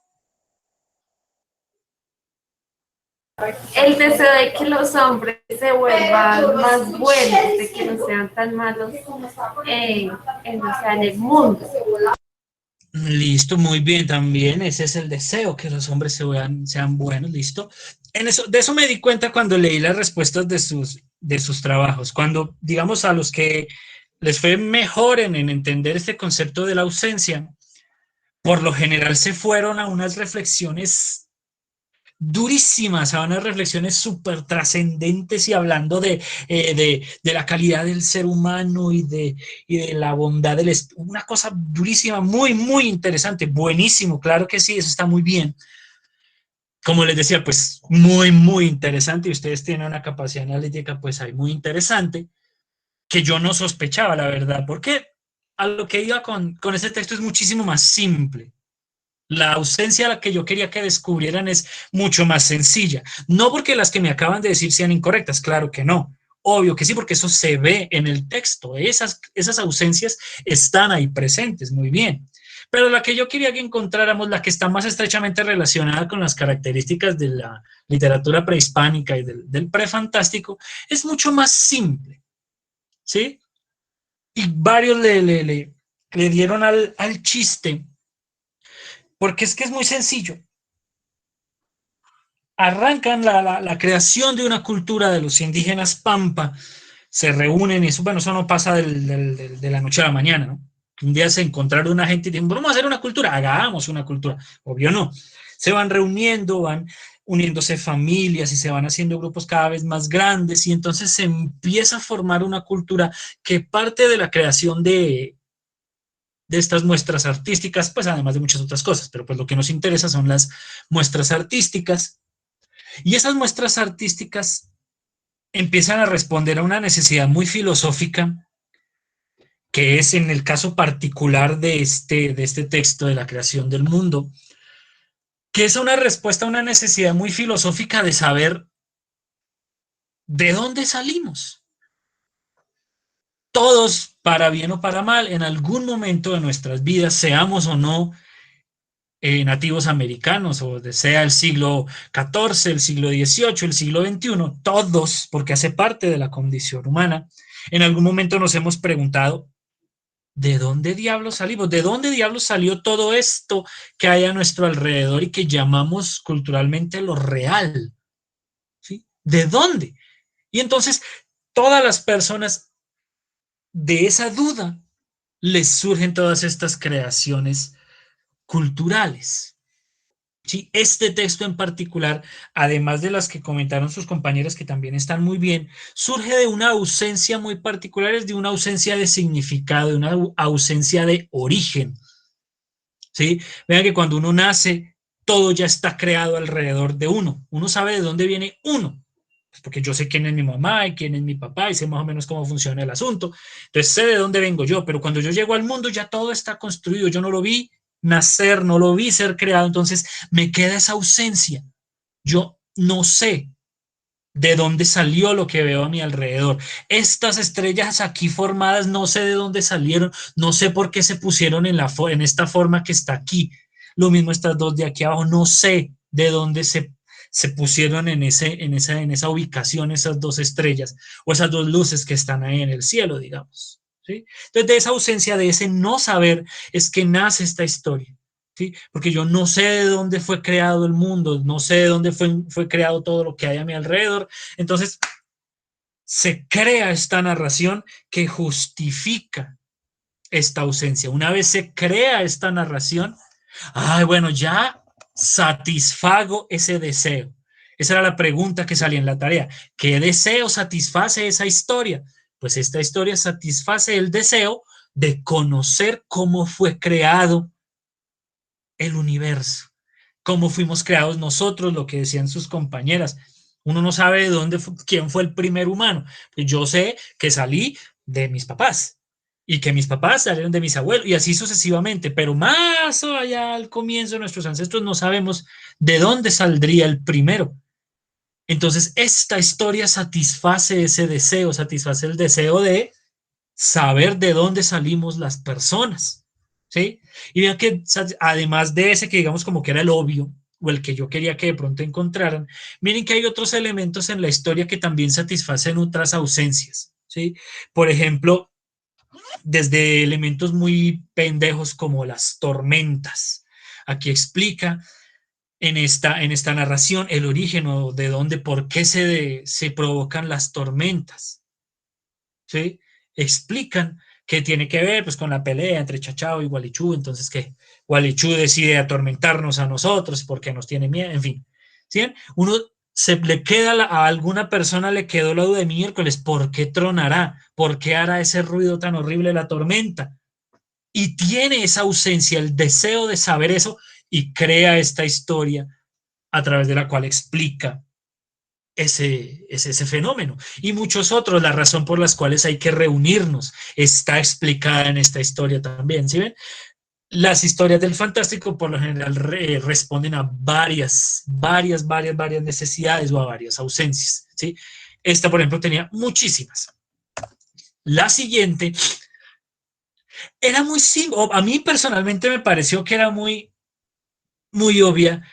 El deseo de que los hombres se vuelvan más buenos, de que no sean tan malos en el mundo. Listo, muy bien también. Ese es el deseo, que los hombres sean buenos, listo. De eso me di cuenta cuando leí las respuestas de sus trabajos. Cuando, digamos, a los que les fue mejor en entender este concepto de la ausencia, por lo general se fueron a unas reflexiones durísimas, a unas reflexiones súper trascendentes y hablando de la calidad del ser humano y de la bondad del espíritu. Una cosa durísima, muy, muy interesante, buenísimo, claro que sí, eso está muy bien. Como les decía, pues muy, muy interesante y ustedes tienen una capacidad analítica, pues ahí muy interesante, que yo no sospechaba, la verdad, porque a lo que iba con ese texto es muchísimo más simple. La ausencia a la que yo quería que descubrieran es mucho más sencilla. No porque las que me acaban de decir sean incorrectas, claro que no. Obvio que sí, porque eso se ve en el texto. Esas ausencias están ahí presentes, muy bien. Pero la que yo quería que encontráramos, la que está más estrechamente relacionada con las características de la literatura prehispánica y del prefantástico, es mucho más simple. ¿Sí? Y varios le dieron al chiste, porque es que es muy sencillo. arrancan la creación de una cultura de los indígenas Pampa, se reúnen, y eso, bueno, eso no pasa de la noche a la mañana, ¿no? Un día se encontraron una gente y dijeron, vamos a hacer una cultura, hagamos una cultura. Obvio no. Se van reuniendo, van uniéndose familias y se van haciendo grupos cada vez más grandes y entonces se empieza a formar una cultura que parte de la creación de estas muestras artísticas, pues además de muchas otras cosas, pero pues lo que nos interesa son las muestras artísticas. Y esas muestras artísticas empiezan a responder a una necesidad muy filosófica, que es en el caso particular de este texto de la creación del mundo, que es una respuesta a una necesidad muy filosófica de saber de dónde salimos. Todos, para bien o para mal, en algún momento de nuestras vidas, seamos o no nativos americanos, o sea el siglo XIV, el siglo XVIII, el siglo XXI, todos, porque hace parte de la condición humana, en algún momento nos hemos preguntado, ¿de dónde diablos salimos? ¿De dónde diablos salió todo esto que hay a nuestro alrededor y que llamamos culturalmente lo real? ¿Sí? ¿De dónde? Y entonces, todas las personas de esa duda les surgen todas estas creaciones culturales. ¿Sí? Este texto en particular, además de las que comentaron sus compañeras que también están muy bien, surge de una ausencia muy particular, es de una ausencia de significado, de una ausencia de origen. ¿Sí? Vean que cuando uno nace, todo ya está creado alrededor de uno. Uno sabe de dónde viene uno, pues porque yo sé quién es mi mamá y quién es mi papá y sé más o menos cómo funciona el asunto. Entonces sé de dónde vengo yo, pero cuando yo llego al mundo ya todo está construido. Yo no lo vi nacer, no lo vi ser creado, entonces me queda esa ausencia. Yo no sé de dónde salió lo que veo a mi alrededor. Estas estrellas aquí formadas, no sé de dónde salieron, no sé por qué se pusieron en esta forma que está aquí. Lo mismo estas dos de aquí abajo, no sé de dónde se pusieron en esa ubicación esas dos estrellas o esas dos luces que están ahí en el cielo, digamos. ¿Sí? Entonces, de esa ausencia, de ese no saber, es que nace esta historia. ¿Sí? Porque yo no sé de dónde fue creado el mundo, no sé de dónde fue creado todo lo que hay a mi alrededor. Entonces, se crea esta narración que justifica esta ausencia. Una vez se crea esta narración, ay, bueno, ya satisfago ese deseo. Esa era la pregunta que salía en la tarea. ¿Qué deseo satisface esa historia? Pues esta historia satisface el deseo de conocer cómo fue creado el universo, cómo fuimos creados nosotros, lo que decían sus compañeras. Uno no sabe de dónde quién fue el primer humano. Yo sé que salí de mis papás y que mis papás salieron de mis abuelos y así sucesivamente, pero más allá al comienzo de nuestros ancestros no sabemos de dónde saldría el primero. Entonces, esta historia satisface ese deseo, satisface el deseo de saber de dónde salimos las personas. ¿Sí? Y vean que además de ese que digamos como que era el obvio, o el que yo quería que de pronto encontraran, miren que hay otros elementos en la historia que también satisfacen otras ausencias. ¿Sí? Por ejemplo, desde elementos muy pendejos como las tormentas. Aquí explica en esta narración el origen o de dónde, por qué se provocan las tormentas. ¿Sí? Explican que tiene que ver pues con la pelea entre Chachao y Gualichú, entonces que Gualichú decide atormentarnos a nosotros porque nos tiene miedo, en fin. ¿Sí? Uno se le queda a alguna persona le quedó la duda de miércoles, ¿por qué tronará? ¿Por qué hará ese ruido tan horrible la tormenta? Y tiene esa ausencia, el deseo de saber eso y crea esta historia a través de la cual explica ese fenómeno. Y muchos otros, la razón por las cuales hay que reunirnos, está explicada en esta historia también. ¿Sí ven? Las historias del fantástico por lo general responden a varias necesidades o a varias ausencias. ¿Sí? Esta, por ejemplo, tenía muchísimas. La siguiente era muy simple. A mí personalmente me pareció que era muy obvia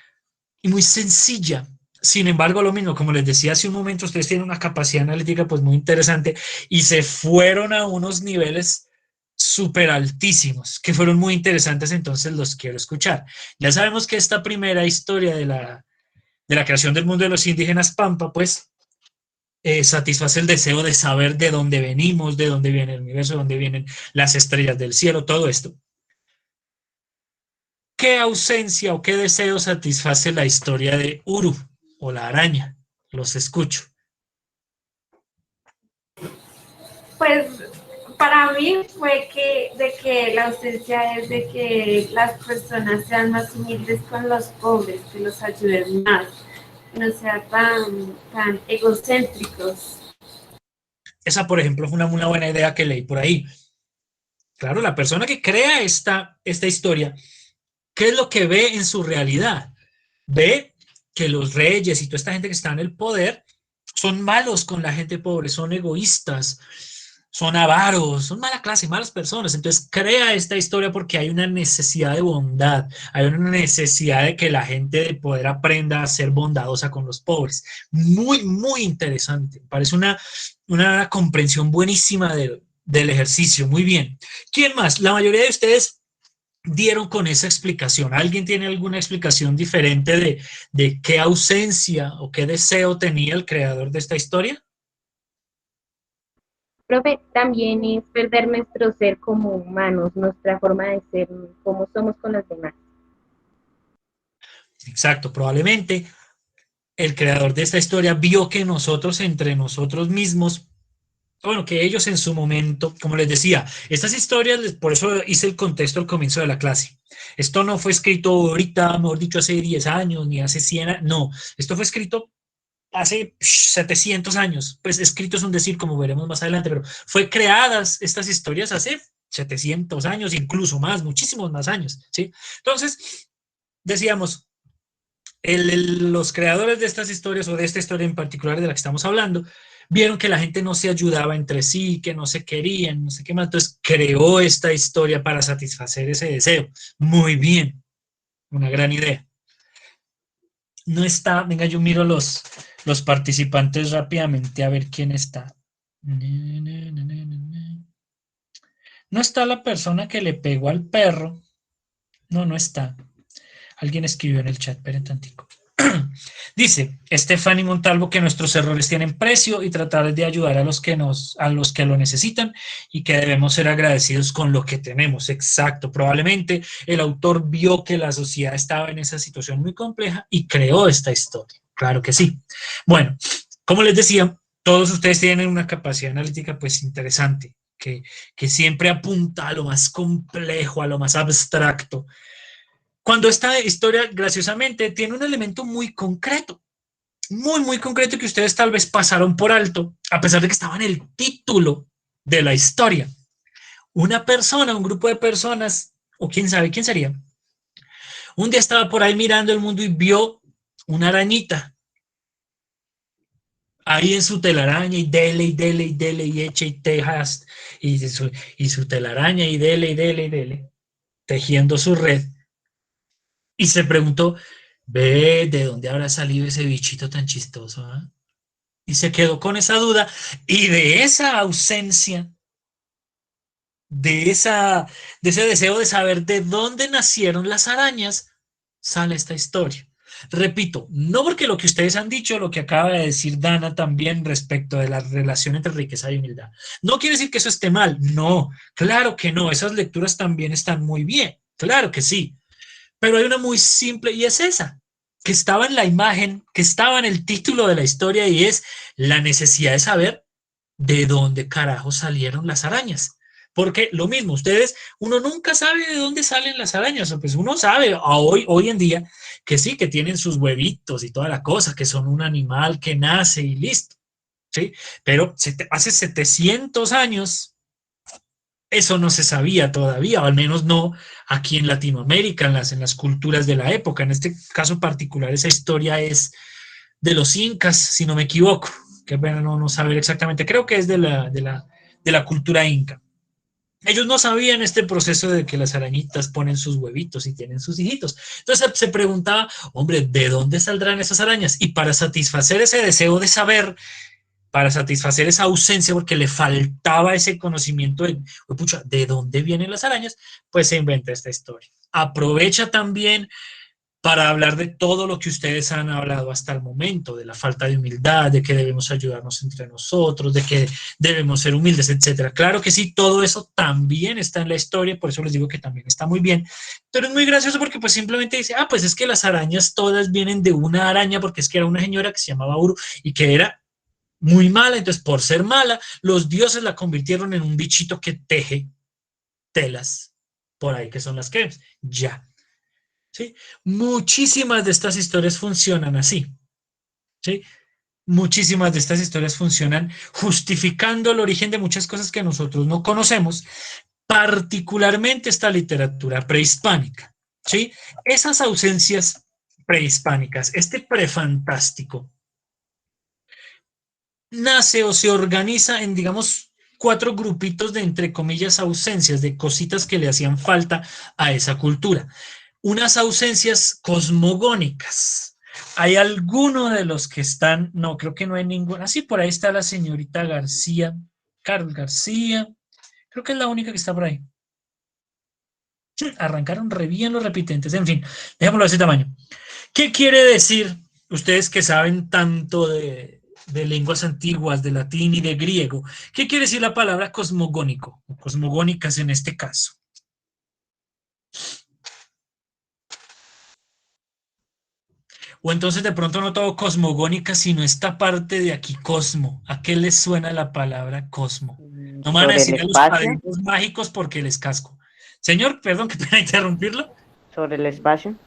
y muy sencilla. Sin embargo, lo mismo, como les decía hace un momento, ustedes tienen una capacidad analítica pues muy interesante y se fueron a unos niveles súper altísimos, que fueron muy interesantes, entonces los quiero escuchar. Ya sabemos que esta primera historia de la creación del mundo de los indígenas Pampa, pues satisface el deseo de saber de dónde venimos, de dónde viene el universo, de dónde vienen las estrellas del cielo, todo esto. ¿Qué ausencia o qué deseo satisface la historia de Uru o la araña? Los escucho. Pues para mí fue de que la ausencia es de que las personas sean más humildes con los pobres, que los ayuden más, que no sean tan egocéntricos. Esa, por ejemplo, fue una buena idea que leí por ahí. Claro, la persona que crea esta historia, ¿qué es lo que ve en su realidad? Ve que los reyes y toda esta gente que está en el poder son malos con la gente pobre, son egoístas, son avaros, son mala clase, malas personas. Entonces crea esta historia porque hay una necesidad de bondad, hay una necesidad de que la gente de poder aprenda a ser bondadosa con los pobres. Muy, muy interesante. Parece una comprensión buenísima del ejercicio. Muy bien. ¿Quién más? La mayoría de ustedes dieron con esa explicación. ¿Alguien tiene alguna explicación diferente de qué ausencia o qué deseo tenía el creador de esta historia? Profe, también es perder nuestro ser como humanos, nuestra forma de ser, como somos con los demás. Exacto, probablemente el creador de esta historia vio que nosotros entre nosotros mismos, bueno, que ellos en su momento, como les decía, estas historias, por eso hice el contexto al comienzo de la clase. Esto no fue escrito ahorita, mejor dicho, hace 10 años, ni hace 100 años, no, esto fue escrito hace 700 años. Pues escrito es un decir, como veremos más adelante, pero fue creadas estas historias hace 700 años, incluso más, muchísimos más años, ¿sí? Entonces, decíamos, los creadores de estas historias o de esta historia en particular de la que estamos hablando, vieron que la gente no se ayudaba entre sí, que no se querían, no sé qué más, entonces creó esta historia para satisfacer ese deseo. Muy bien, una gran idea. No está, venga, yo miro los participantes rápidamente a ver quién está. No está la persona que le pegó al perro. No, no está. Alguien escribió en el chat, esperen tantico. Dice Stephanie Montalvo que nuestros errores tienen precio y tratar de ayudar a los que lo necesitan y que debemos ser agradecidos con lo que tenemos. Exacto, probablemente el autor vio que la sociedad estaba en esa situación muy compleja y creó esta historia. Claro que sí. Bueno, como les decía, todos ustedes tienen una capacidad analítica pues interesante, que siempre apunta a lo más complejo, a lo más abstracto. Cuando esta historia, graciosamente, tiene un elemento muy concreto, muy, muy concreto que ustedes tal vez pasaron por alto, a pesar de que estaba en el título de la historia. Una persona, un grupo de personas, o quién sabe quién sería, un día estaba por ahí mirando el mundo y vio una arañita ahí en su telaraña y dele, y dele, y dele, y eche y tejas, y su telaraña y dele, y dele, y dele, tejiendo su red. Y se preguntó, ve, ¿de dónde habrá salido ese bichito tan chistoso? ¿Eh? Y se quedó con esa duda y de esa ausencia, de, esa, de ese deseo de saber de dónde nacieron las arañas, sale esta historia. Repito, no porque lo que ustedes han dicho, lo que acaba de decir Dana también respecto de la relación entre riqueza y humildad. No quiere decir que eso esté mal, no, claro que no, esas lecturas también están muy bien, claro que sí, pero hay una muy simple y es esa, que estaba en la imagen, que estaba en el título de la historia y es la necesidad de saber de dónde carajo salieron las arañas. Porque lo mismo, ustedes, uno nunca sabe de dónde salen las arañas, o pues uno sabe hoy en día que sí, que tienen sus huevitos y toda la cosa, que son un animal que nace y listo, ¿sí? Pero hace 700 años eso no se sabía todavía, o al menos no aquí en Latinoamérica, en las culturas de la época. En este caso particular, esa historia es de los incas, si no me equivoco. Qué pena no saber exactamente. Creo que es de la cultura inca. Ellos no sabían este proceso de que las arañitas ponen sus huevitos y tienen sus hijitos. Entonces se preguntaba, hombre, ¿de dónde saldrán esas arañas? Y para satisfacer ese deseo de saber, para satisfacer esa ausencia, porque le faltaba ese conocimiento de dónde vienen las arañas, pues se inventa esta historia. Aprovecha también para hablar de todo lo que ustedes han hablado hasta el momento, de la falta de humildad, de que debemos ayudarnos entre nosotros, de que debemos ser humildes, etcétera. Claro que sí, todo eso también está en la historia, por eso les digo que también está muy bien, pero es muy gracioso porque pues simplemente dice, pues es que las arañas todas vienen de una araña, porque es que era una señora que se llamaba Uru y que era muy mala, entonces por ser mala, los dioses la convirtieron en un bichito que teje telas por ahí, que son las cremes. Ya. ¿Sí? Muchísimas de estas historias funcionan así. ¿Sí? Muchísimas de estas historias funcionan justificando el origen de muchas cosas que nosotros no conocemos, particularmente esta literatura prehispánica. ¿Sí? Esas ausencias prehispánicas, este prefantástico, nace o se organiza en, digamos, 4 grupitos de, entre comillas, ausencias, de cositas que le hacían falta a esa cultura. Unas ausencias cosmogónicas. ¿Hay alguno de los que están? No, creo que no hay ninguna. Sí, por ahí está la señorita García, Carol García. Creo que es la única que está por ahí. Arrancaron re bien los repitentes. En fin, dejémoslo de ese tamaño. ¿Qué quiere decir? Ustedes que saben tanto de lenguas antiguas, de latín y de griego. ¿Qué quiere decir la palabra cosmogónico? O cosmogónicas en este caso. O entonces de pronto no todo cosmogónica, sino esta parte de aquí, cosmo. ¿A qué les suena la palabra cosmo? No me van a Sobre el decir a los espacio. padrinos mágicos porque les casco. Señor, perdón, que pena interrumpirlo. Sobre el espacio.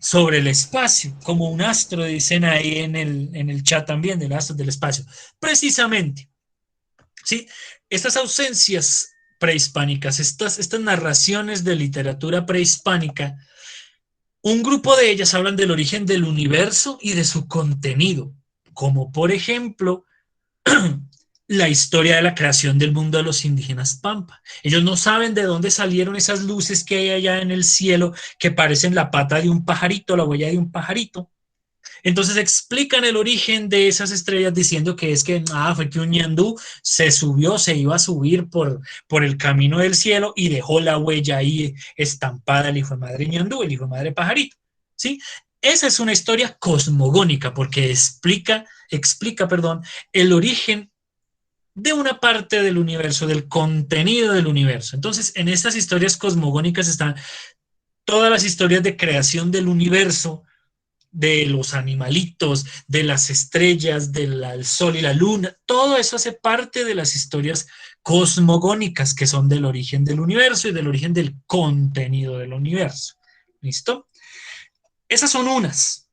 Sobre el espacio, como un astro, dicen ahí en el chat también, del astro del espacio. Precisamente, ¿sí? Estas ausencias prehispánicas, estas narraciones de literatura prehispánica, un grupo de ellas hablan del origen del universo y de su contenido, como por ejemplo la historia de la creación del mundo de los indígenas Pampa. Ellos no saben de dónde salieron esas luces que hay allá en el cielo que parecen la pata de un pajarito, la huella de un pajarito. Entonces explican el origen de esas estrellas diciendo que es que fue que un ñandú se subió, se iba a subir por el camino del cielo y dejó la huella ahí estampada el hijo de madre ñandú, el hijo de madre pajarito. ¿Sí? Esa es una historia cosmogónica porque explica, el origen de una parte del universo, del contenido del universo. Entonces, en estas historias cosmogónicas están todas las historias de creación del universo, de los animalitos, de las estrellas, del sol y la luna. Todo eso hace parte de las historias cosmogónicas que son del origen del universo y del origen del contenido del universo. ¿Listo? Esas son unas.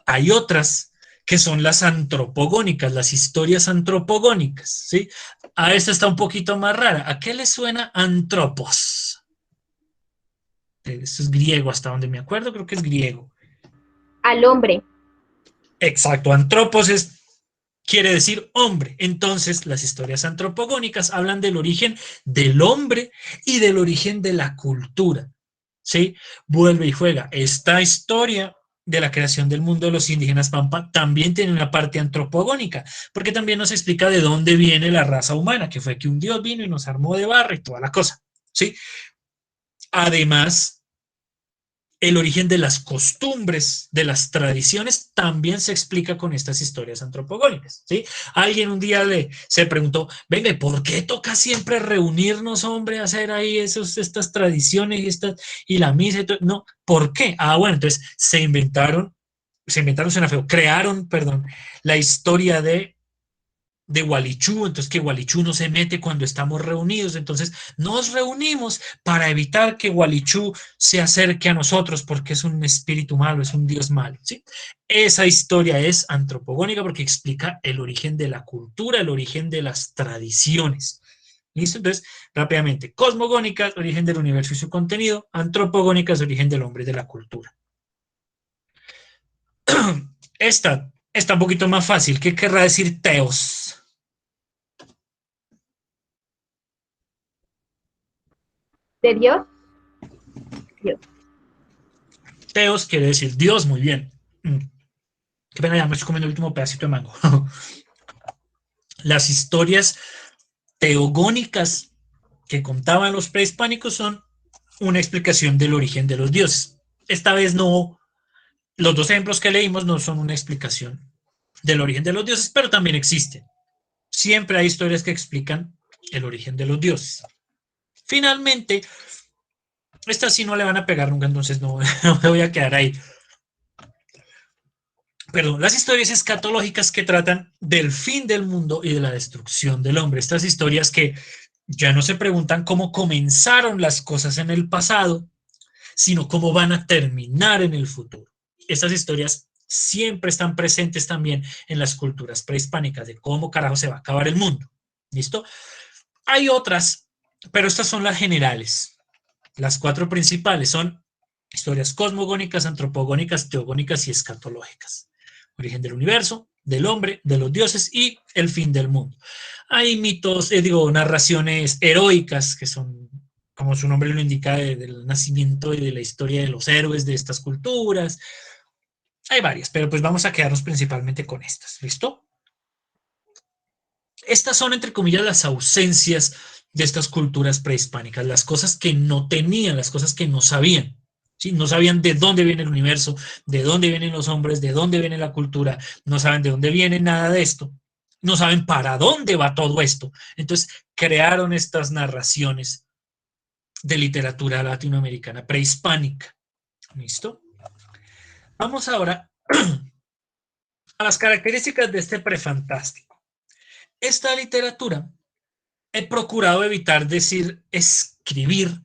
Hay otras que son las antropogónicas, las historias antropogónicas, ¿sí? A esta está un poquito más rara. ¿A qué le suena antropos? Esto es griego, hasta donde me acuerdo, creo que es griego. Al hombre. Exacto, antropos quiere decir hombre. Entonces, las historias antropogónicas hablan del origen del hombre y del origen de la cultura, ¿sí? Vuelve y juega. Esta historia de la creación del mundo de los indígenas Pampa también tiene una parte antropogónica, porque también nos explica de dónde viene la raza humana, que fue que un dios vino y nos armó de barro y toda la cosa, ¿sí? Además, el origen de las costumbres, de las tradiciones, también se explica con estas historias antropogónicas, ¿sí? Alguien un día se preguntó, venga, ¿por qué toca siempre reunirnos, hombre, a hacer ahí estas tradiciones y la misa y todo? No, ¿por qué? Bueno, entonces crearon, la historia de Gualichú, entonces que Gualichú no se mete cuando estamos reunidos, entonces nos reunimos para evitar que Gualichú se acerque a nosotros porque es un espíritu malo, es un dios malo, ¿sí? Esa historia es antropogónica porque explica el origen de la cultura, el origen de las tradiciones. ¿Listo? Entonces, rápidamente, cosmogónicas, origen del universo y su contenido, antropogónicas, origen del hombre y de la cultura. Esta está un poquito más fácil. ¿Qué querrá decir teos? ¿De Dios? Dios. Teos quiere decir Dios, muy bien. Qué pena, ya me estoy comiendo el último pedacito de mango. Las historias teogónicas que contaban los prehispánicos son una explicación del origen de los dioses. Esta vez no los dos ejemplos que leímos no son una explicación del origen de los dioses, pero también existen. Siempre hay historias que explican el origen de los dioses. Finalmente, esta sí no le van a pegar nunca, entonces no, no me voy a quedar ahí. Perdón, las historias escatológicas que tratan del fin del mundo y de la destrucción del hombre. Estas historias que ya no se preguntan cómo comenzaron las cosas en el pasado, sino cómo van a terminar en el futuro. Estas historias siempre están presentes también en las culturas prehispánicas, de cómo carajo se va a acabar el mundo. ¿Listo? Hay otras, pero estas son las generales. Las cuatro principales son historias cosmogónicas, antropogónicas, teogónicas y escatológicas. Origen del universo, del hombre, de los dioses y el fin del mundo. Hay mitos, narraciones heroicas que son, como su nombre lo indica, del nacimiento y de la historia de los héroes de estas culturas. Hay varias, pero pues vamos a quedarnos principalmente con estas. ¿Listo? Estas son, entre comillas, las ausencias de estas culturas prehispánicas, las cosas que no tenían, las cosas que no sabían. ¿Sí? No sabían de dónde viene el universo, de dónde vienen los hombres, de dónde viene la cultura, no saben de dónde viene nada de esto, no saben para dónde va todo esto. Entonces crearon estas narraciones de literatura latinoamericana prehispánica. ¿Listo? Vamos ahora a las características de este prefantástico. Esta literatura he procurado evitar decir escribir,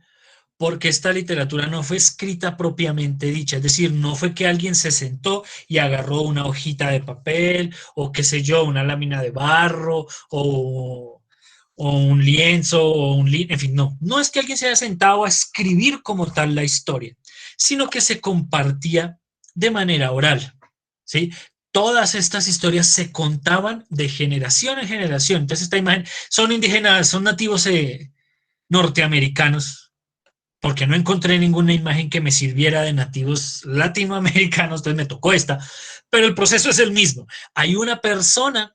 porque esta literatura no fue escrita propiamente dicha, es decir, no fue que alguien se sentó y agarró una hojita de papel o qué sé yo, una lámina de barro o un lienzo o en fin, no es que alguien se haya sentado a escribir como tal la historia, sino que se compartía de manera oral, ¿sí? Todas estas historias se contaban de generación en generación. Entonces, esta imagen, son indígenas, son nativos norteamericanos, porque no encontré ninguna imagen que me sirviera de nativos latinoamericanos, entonces me tocó esta, pero el proceso es el mismo. Hay una persona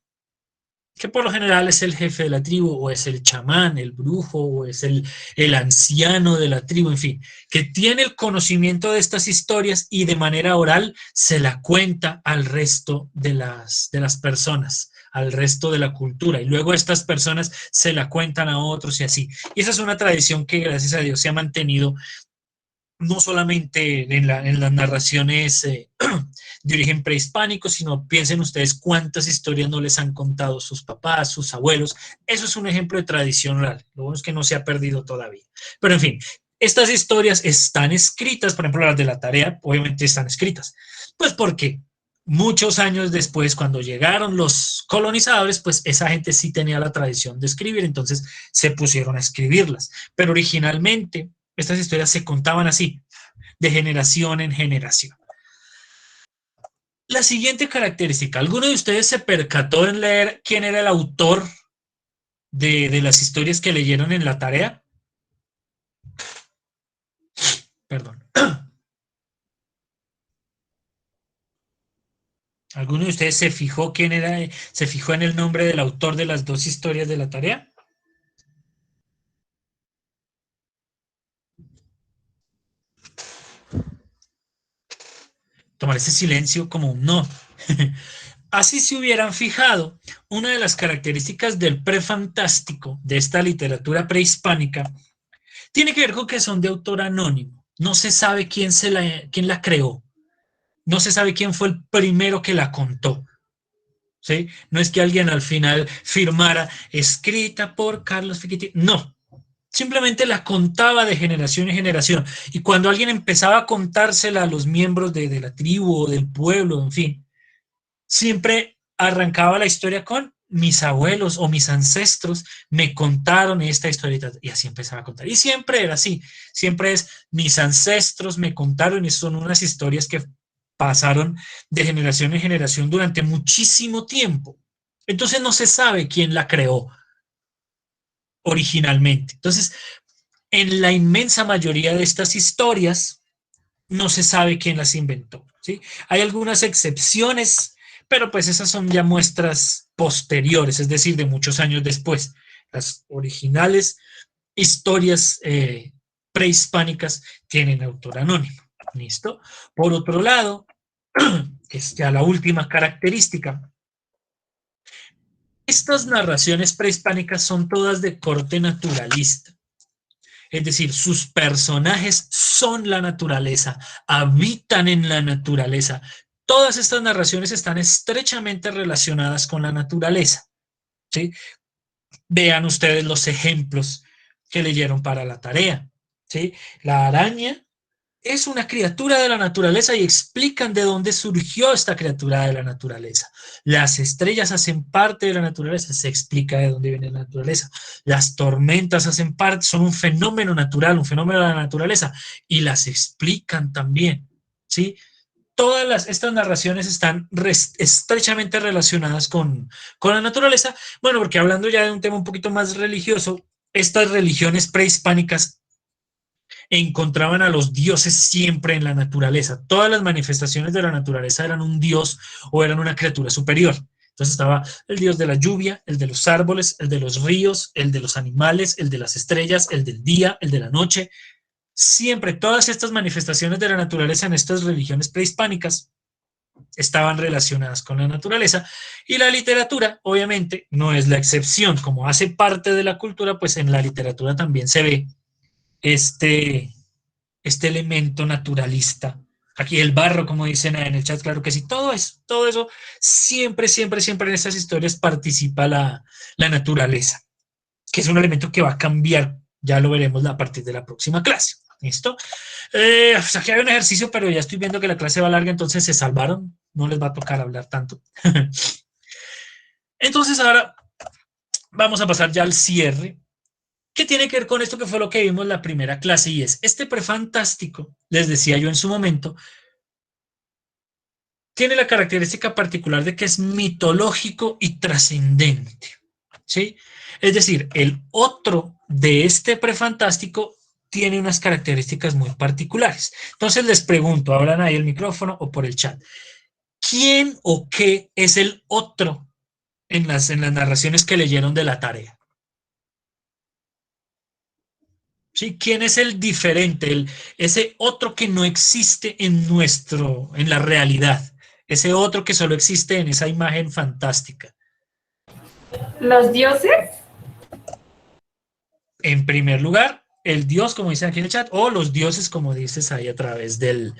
que por lo general es el jefe de la tribu, o es el chamán, el brujo, o es el anciano de la tribu, en fin, que tiene el conocimiento de estas historias y de manera oral se la cuenta al resto de las personas, al resto de la cultura, y luego estas personas se la cuentan a otros y así. Y esa es una tradición que gracias a Dios se ha mantenido no solamente en las narraciones de origen prehispánico, sino piensen ustedes cuántas historias no les han contado sus papás, sus abuelos. Eso es un ejemplo de tradición oral. Lo bueno es que no se ha perdido todavía. Pero en fin, estas historias están escritas, por ejemplo, las de la tarea, obviamente están escritas. Pues porque muchos años después, cuando llegaron los colonizadores, pues esa gente sí tenía la tradición de escribir, entonces se pusieron a escribirlas. Pero originalmente estas historias se contaban así, de generación en generación. La siguiente característica, ¿alguno de ustedes se percató en leer quién era el autor de las historias que leyeron en la tarea? Perdón. ¿Alguno de ustedes se fijó quién era, se fijó en el nombre del autor de las dos historias de la tarea? Tomar ese silencio como un no. Así se hubieran fijado, una de las características del prefantástico de esta literatura prehispánica tiene que ver con que son de autor anónimo. No se sabe quién la creó. No se sabe quién fue el primero que la contó. ¿Sí? No es que alguien al final firmara escrita por Carlos Fiquiti. No. Simplemente la contaba de generación en generación. Y cuando alguien empezaba a contársela a los miembros de la tribu o del pueblo, en fin, siempre arrancaba la historia con mis abuelos o mis ancestros me contaron esta historieta y así empezaba a contar. Y siempre era así, siempre es mis ancestros me contaron y son unas historias que pasaron de generación en generación durante muchísimo tiempo. Entonces no se sabe quién la creó originalmente. Entonces, en la inmensa mayoría de estas historias no se sabe quién las inventó, ¿sí? Hay algunas excepciones, pero pues esas son ya muestras posteriores, es decir, de muchos años después. Las originales historias prehispánicas tienen autor anónimo. ¿Listo? Por otro lado, es ya la última característica. Estas narraciones prehispánicas son todas de corte naturalista. Es decir, sus personajes son la naturaleza, habitan en la naturaleza. Todas estas narraciones están estrechamente relacionadas con la naturaleza, ¿sí? Vean ustedes los ejemplos que leyeron para la tarea, ¿sí? La araña es una criatura de la naturaleza y explican de dónde surgió esta criatura de la naturaleza. Las estrellas hacen parte de la naturaleza, se explica de dónde viene la naturaleza. Las tormentas hacen parte, son un fenómeno natural, un fenómeno de la naturaleza, y las explican también, ¿sí? Todas estas narraciones están estrechamente relacionadas con la naturaleza. Bueno, porque hablando ya de un tema un poquito más religioso, estas religiones prehispánicas encontraban a los dioses siempre en la naturaleza. Todas las manifestaciones de la naturaleza eran un dios o eran una criatura superior. Entonces estaba el dios de la lluvia, el de los árboles, el de los ríos, el de los animales, el de las estrellas, el del día, el de la noche. Siempre todas estas manifestaciones de la naturaleza en estas religiones prehispánicas estaban relacionadas con la naturaleza, y la literatura obviamente no es la excepción. Como hace parte de la cultura, pues en la literatura también se ve este elemento naturalista. Aquí el barro, como dicen en el chat, claro que sí, todo eso, siempre, siempre, siempre en estas historias participa la naturaleza, que es un elemento que va a cambiar, ya lo veremos a partir de la próxima clase. ¿Listo? Pues aquí hay un ejercicio, pero ya estoy viendo que la clase va larga, entonces se salvaron, no les va a tocar hablar tanto. Entonces ahora vamos a pasar ya al cierre, que tiene que ver con esto que fue lo que vimos en la primera clase, y es este prefantástico, les decía yo en su momento, tiene la característica particular de que es mitológico y trascendente, ¿sí? Es decir, el otro de este prefantástico tiene unas características muy particulares. Entonces les pregunto, hablan ahí el micrófono o por el chat, ¿quién o qué es el otro en las narraciones que leyeron de la tarea? ¿Sí? ¿Quién es el diferente, ese otro que no existe en la realidad? Ese otro que solo existe en esa imagen fantástica. ¿Los dioses? En primer lugar, el dios, como dicen aquí en el chat, o los dioses, como dices ahí a través del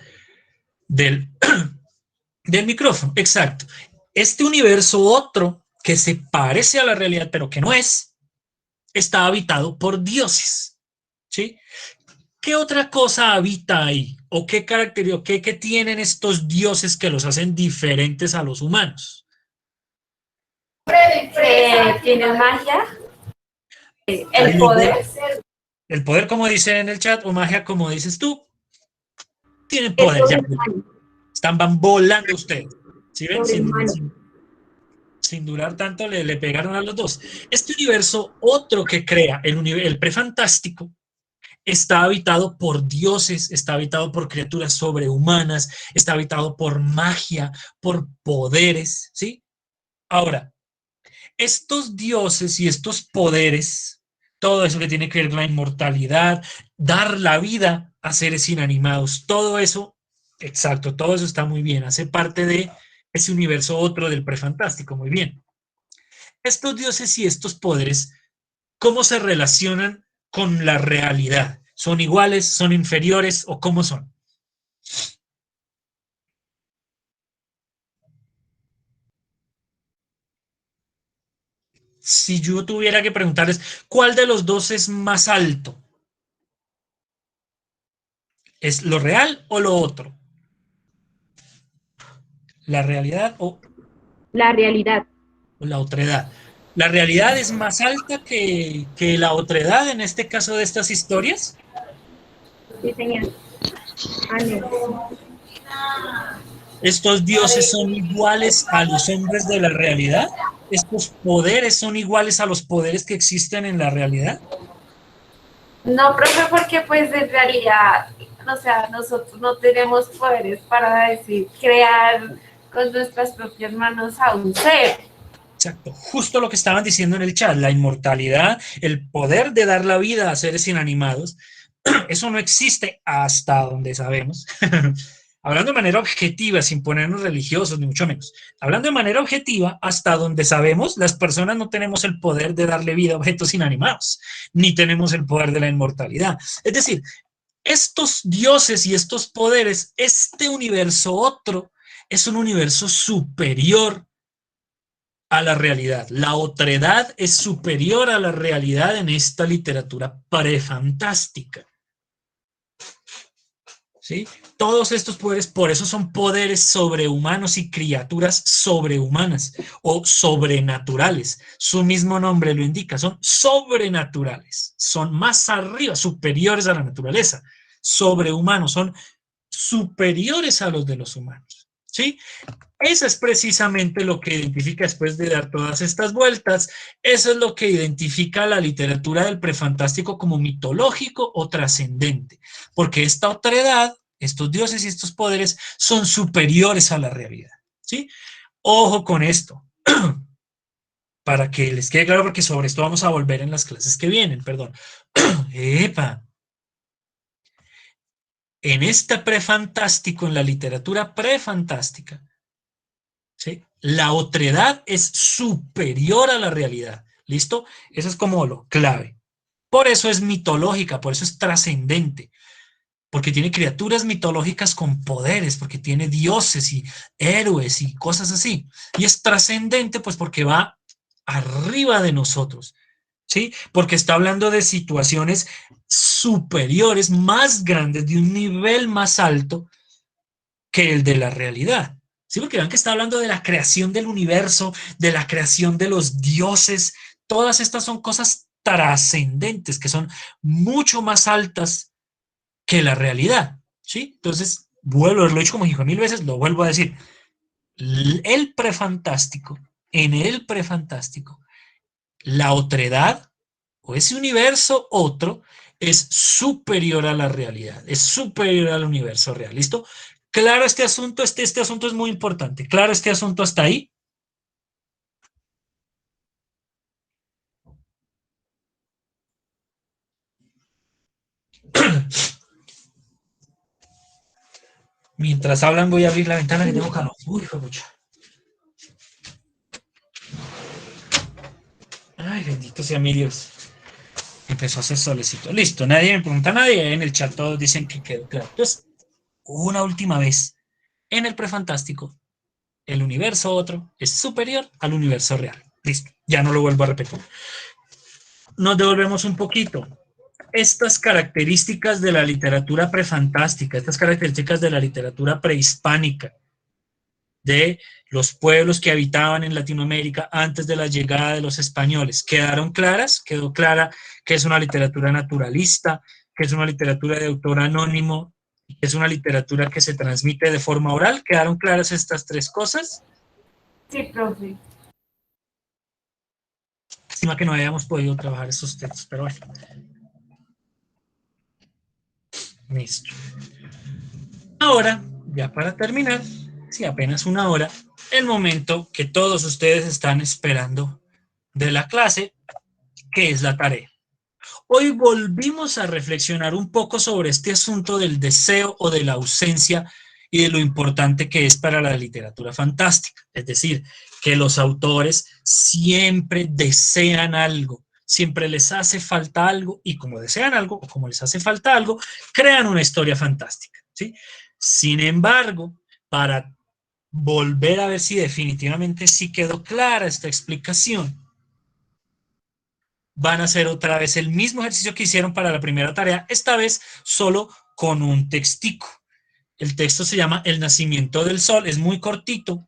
micrófono. Exacto. Este universo otro que se parece a la realidad, pero que no es, está habitado por dioses. ¿Sí? ¿Qué otra cosa habita ahí? ¿O qué características, qué tienen estos dioses que los hacen diferentes a los humanos? ¿Tienen magia? ¿El poder? El poder, como dicen en el chat, o magia, como dices tú, tienen poder. Ya, van volando ustedes. ¿Sí ven? Sin durar tanto, le pegaron a los dos. Este universo, otro que crea, el prefantástico, está habitado por dioses, está habitado por criaturas sobrehumanas, está habitado por magia, por poderes, ¿sí? Ahora, estos dioses y estos poderes, todo eso que tiene que ver con la inmortalidad, dar la vida a seres inanimados, todo eso, exacto, todo eso está muy bien, hace parte de ese universo otro del prefantástico, muy bien. Estos dioses y estos poderes, ¿cómo se relacionan con la realidad? ¿Son iguales, son inferiores o cómo son? Si yo tuviera que preguntarles, ¿cuál de los dos es más alto? ¿Es lo real o lo otro? ¿La realidad o La realidad. la otredad? ¿La realidad es más alta que la otredad en este caso de estas historias? Sí, señor. No. ¿Estos dioses son iguales a los hombres de la realidad? ¿Estos poderes son iguales a los poderes que existen en la realidad? No, profe, porque pues en realidad, o sea, nosotros no tenemos poderes para decir, crear con nuestras propias manos a un ser. Exacto, justo lo que estaban diciendo en el chat, la inmortalidad, el poder de dar la vida a seres inanimados, eso no existe hasta donde sabemos Hablando de manera objetiva, sin ponernos religiosos, ni mucho menos. Hablando de manera objetiva, hasta donde sabemos, las personas no tenemos el poder de darle vida a objetos inanimados, ni tenemos el poder de la inmortalidad. Es decir, estos dioses y estos poderes, este universo otro, es un universo superior a la realidad. La otredad es superior a la realidad en esta literatura prefantástica. ¿Sí? Todos estos poderes, por eso son poderes sobrehumanos y criaturas sobrehumanas o sobrenaturales. Su mismo nombre lo indica, son sobrenaturales, son más arriba, superiores a la naturaleza, sobrehumanos, son superiores a los de los humanos. ¿Sí? Eso es precisamente lo que identifica, después de dar todas estas vueltas, eso es lo que identifica la literatura del prefantástico como mitológico o trascendente, porque esta otredad, estos dioses y estos poderes son superiores a la realidad, ¿sí? Ojo con esto, para que les quede claro, porque sobre esto vamos a volver en las clases que vienen, perdón. ¡Epa! En este prefantástico, en la literatura prefantástica, ¿sí? La otredad es superior a la realidad. ¿Listo? Eso es como lo clave. Por eso es mitológica, por eso es trascendente. Porque tiene criaturas mitológicas con poderes, porque tiene dioses y héroes y cosas así. Y es trascendente, pues porque va arriba de nosotros. ¿Sí? Porque está hablando de situaciones superiores, más grandes, de un nivel más alto que el de la realidad. Sí, porque vean que está hablando de la creación del universo, de la creación de los dioses. Todas estas son cosas trascendentes, que son mucho más altas que la realidad. ¿Sí? Entonces, vuelvo, lo he dicho como dijo 1000 veces, lo vuelvo a decir. El prefantástico, en el prefantástico, la otredad o ese universo otro es superior a la realidad, es superior al universo real. ¿Listo? Claro, este asunto, este asunto es muy importante. Claro, este asunto hasta ahí. Mientras hablan voy a abrir la ventana que tengo calor. Uy, mucha. Ay, bendito sea mi Dios. Empezó a hacer solecito. Listo, nadie me pregunta a nadie. En el chat todos dicen que quedó claro. Entonces, una última vez. En el prefantástico, el universo otro es superior al universo real. Listo, ya no lo vuelvo a repetir. Nos devolvemos un poquito. Estas características de la literatura prefantástica, estas características de la literatura prehispánica, de los pueblos que habitaban en Latinoamérica antes de la llegada de los españoles, ¿quedaron claras? Quedó clara que es una literatura naturalista, que es una literatura de autor anónimo, que es una literatura que se transmite de forma oral. ¿Quedaron claras estas tres cosas? Sí, profe. Lástima que no hayamos podido trabajar esos textos, pero bueno. Listo. Ahora, ya para terminar, sí, apenas una hora, el momento que todos ustedes están esperando de la clase, que es la tarea. Hoy volvimos a reflexionar un poco sobre este asunto del deseo o de la ausencia y de lo importante que es para la literatura fantástica. Es decir, que los autores siempre desean algo, siempre les hace falta algo, y como desean algo o como les hace falta algo, crean una historia fantástica, ¿sí? Sin embargo, para volver a ver si definitivamente sí quedó clara esta explicación, van a hacer otra vez el mismo ejercicio que hicieron para la primera tarea, esta vez solo con un textico. El texto se llama El nacimiento del sol, es muy cortito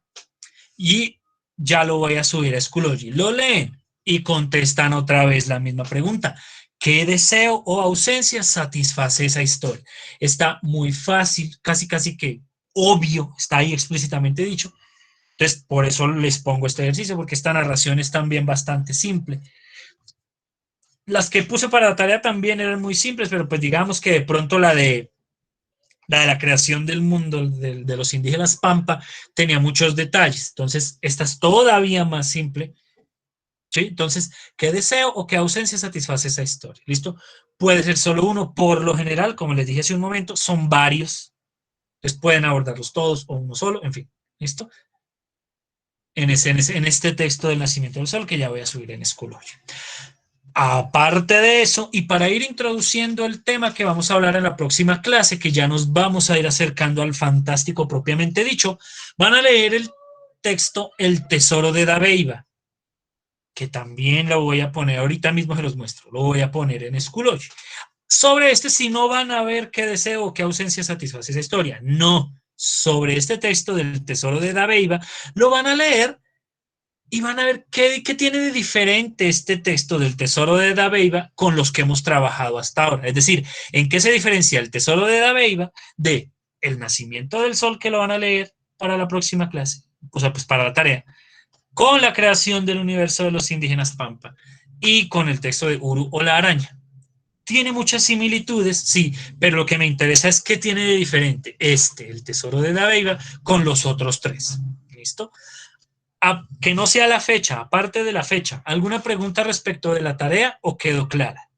y ya lo voy a subir a Schoology. Lo leen y contestan otra vez la misma pregunta. ¿Qué deseo o ausencia satisface esa historia? Está muy fácil, casi que obvio, está ahí explícitamente dicho. Entonces, por eso les pongo este ejercicio, porque esta narración es también bastante simple. Las que puse para la tarea también eran muy simples, pero pues digamos que de pronto la de la creación del mundo de los indígenas Pampa tenía muchos detalles. Entonces, esta es todavía más simple. ¿Sí? Entonces, ¿qué deseo o qué ausencia satisface esa historia? ¿Listo? Puede ser solo uno. Por lo general, como les dije hace un momento, son varios. Entonces pueden abordarlos todos o uno solo, en fin, ¿listo? En este texto del nacimiento del sol que ya voy a subir en Schoology. Aparte de eso, y para ir introduciendo el tema que vamos a hablar en la próxima clase, que ya nos vamos a ir acercando al fantástico propiamente dicho, van a leer el texto El tesoro de Dabeiba, que también lo voy a poner, ahorita mismo se los muestro, lo voy a poner en Schoology. Sobre este sí no van a ver qué deseo o qué ausencia satisface esa historia, no. Sobre este texto del tesoro de Dabeiba lo van a leer y van a ver qué tiene de diferente este texto del tesoro de Dabeiba con los que hemos trabajado hasta ahora. Es decir, en qué se diferencia el tesoro de Dabeiba de el nacimiento del sol, que lo van a leer para la próxima clase, o sea, pues para la tarea, con la creación del universo de los indígenas Pampa y con el texto de Uru o la araña. Tiene muchas similitudes, sí, pero lo que me interesa es qué tiene de diferente el tesoro de Dabeiba, con los otros tres. ¿Listo? Que no sea la fecha, aparte de la fecha, ¿alguna pregunta respecto de la tarea o quedó clara?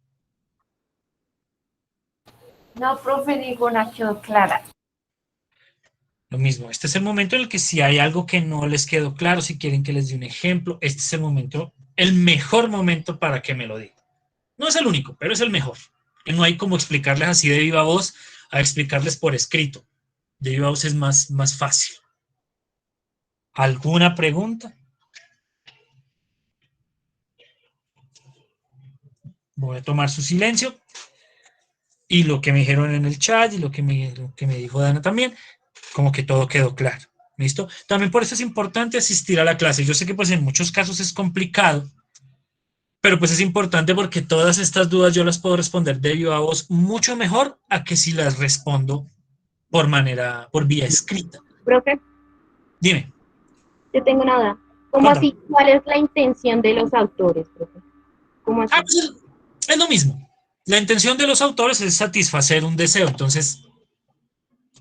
No, profe, ninguna quedó clara. Lo mismo, este es el momento en el que si hay algo que no les quedó claro, si quieren que les dé un ejemplo, este es el momento, el mejor momento para que me lo digan. No es el único, pero es el mejor. No hay como explicarles así de viva voz a explicarles por escrito. De viva voz es más fácil. ¿Alguna pregunta? Voy a tomar su silencio y lo que me dijeron en el chat y lo que me dijo Dana también, como que todo quedó claro. ¿Listo? También por eso es importante asistir a la clase. Yo sé que pues en muchos casos es complicado, pero pues es importante porque todas estas dudas yo las puedo responder de viva voz mucho mejor a que si las respondo por vía escrita. Profe, Dime. yo tengo una duda. ¿Cómo Cuéntame. así? ¿Cuál es la intención de los autores, profe? ¿Cómo así? Pues es lo mismo. La intención de los autores es satisfacer un deseo. Entonces,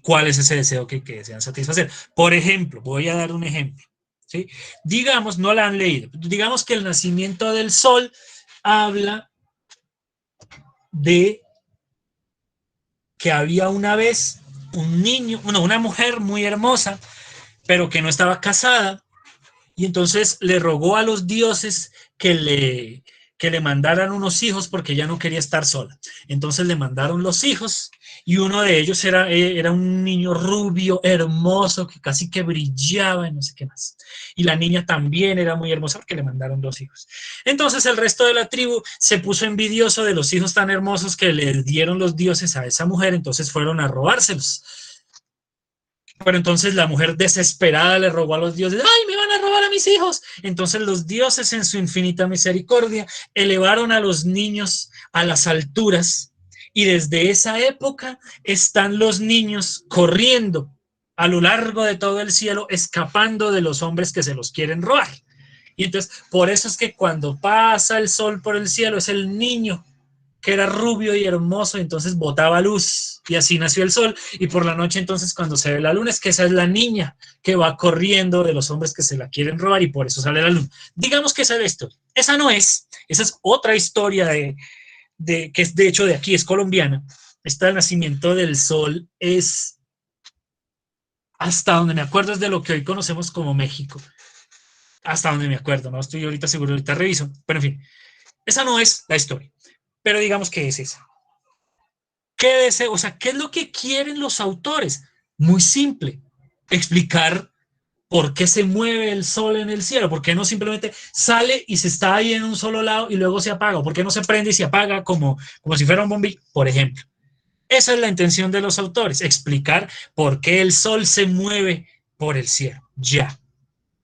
¿cuál es ese deseo que desean satisfacer? Por ejemplo, voy a dar un ejemplo. ¿Sí? Digamos, no la han leído. Digamos que el nacimiento del sol habla de que había una vez un niño, una mujer muy hermosa, pero que no estaba casada, y entonces le rogó a los dioses que le mandaran unos hijos porque ella no quería estar sola. Entonces le mandaron los hijos y uno de ellos era un niño rubio, hermoso, que casi que brillaba y no sé qué más. Y la niña también era muy hermosa porque le mandaron 2 hijos. Entonces el resto de la tribu se puso envidioso de los hijos tan hermosos que le dieron los dioses a esa mujer, entonces fueron a robárselos. Pero entonces la mujer desesperada le rogó a los dioses, ¡ay, me van a robar a mis hijos! Entonces los dioses en su infinita misericordia elevaron a los niños a las alturas y desde esa época están los niños corriendo a lo largo de todo el cielo, escapando de los hombres que se los quieren robar. Y entonces, por eso es que cuando pasa el sol por el cielo, es el niño que era rubio y hermoso, entonces botaba luz y así nació el sol. Y por la noche entonces cuando se ve la luna es que esa es la niña que va corriendo de los hombres que se la quieren robar y por eso sale la luna. Digamos que esa es la historia. Esa no es, esa es otra historia que es de hecho de aquí, es colombiana. Esta del nacimiento del sol es, hasta donde me acuerdo, es de lo que hoy conocemos como México. Hasta donde me acuerdo, no estoy ahorita seguro, ahorita reviso, pero en fin, esa no es la historia. Pero digamos que es esa. ¿Qué deseo? O sea, ¿qué es lo que quieren los autores? Muy simple, explicar por qué se mueve el sol en el cielo, por qué no simplemente sale y se está ahí en un solo lado y luego se apaga, o por qué no se prende y se apaga como si fuera un bombillo, por ejemplo. Esa es la intención de los autores, explicar por qué el sol se mueve por el cielo, ya.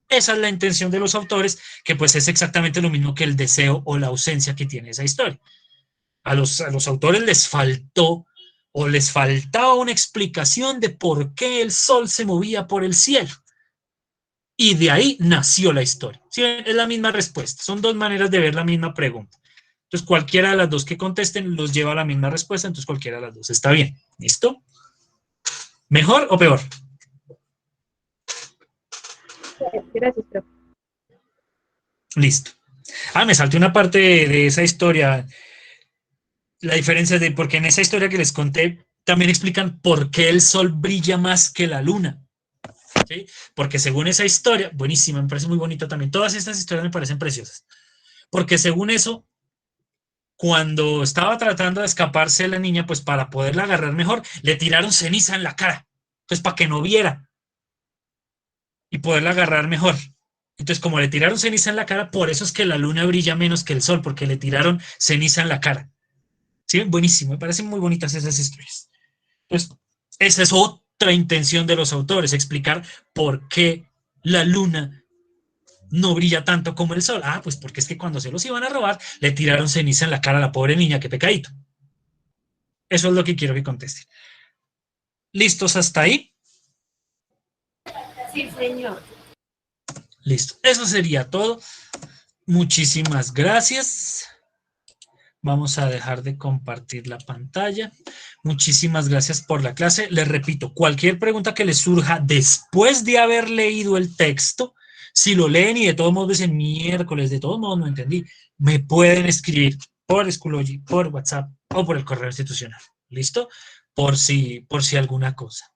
Esa es la intención de los autores, que pues es exactamente lo mismo que el deseo o la ausencia que tiene esa historia. A los autores les faltó o les faltaba una explicación de por qué el sol se movía por el cielo. Y de ahí nació la historia. ¿Sí? Es la misma respuesta. Son dos maneras de ver la misma pregunta. Entonces, cualquiera de las dos que contesten los lleva a la misma respuesta, entonces cualquiera de las dos está bien. ¿Listo? ¿Mejor o peor? Gracias, profe. Listo. Me salté una parte de esa historia. La diferencia de, porque en esa historia que les conté, También explican por qué el sol brilla más que la luna. ¿Sí? Porque según esa historia, buenísima, me parece muy bonita también. Todas estas historias me parecen preciosas. Porque según eso, cuando estaba tratando de escaparse la niña, pues para poderla agarrar mejor, le tiraron ceniza en la cara. Entonces, para que no viera y poderla agarrar mejor. Entonces, como le tiraron ceniza en la cara, por eso es que la luna brilla menos que el sol, porque le tiraron ceniza en la cara. ¿Sí? Buenísimo, me parecen muy bonitas esas historias. Entonces, esa es otra intención de los autores, explicar por qué la luna no brilla tanto como el sol. Ah, pues porque es que cuando se los iban a robar, le tiraron ceniza en la cara a la pobre niña, qué pecadito. Eso es lo que quiero que contesten. ¿Listos hasta ahí? Sí, señor. Listo. Eso sería todo. Muchísimas gracias. Vamos a dejar de compartir la pantalla. Muchísimas gracias por la clase. Les repito, cualquier pregunta que les surja después de haber leído el texto, si lo leen y de todos modos dicen miércoles, de todos modos no entendí, me pueden escribir por Schoology, por WhatsApp o por el correo institucional. ¿Listo? Por si alguna cosa.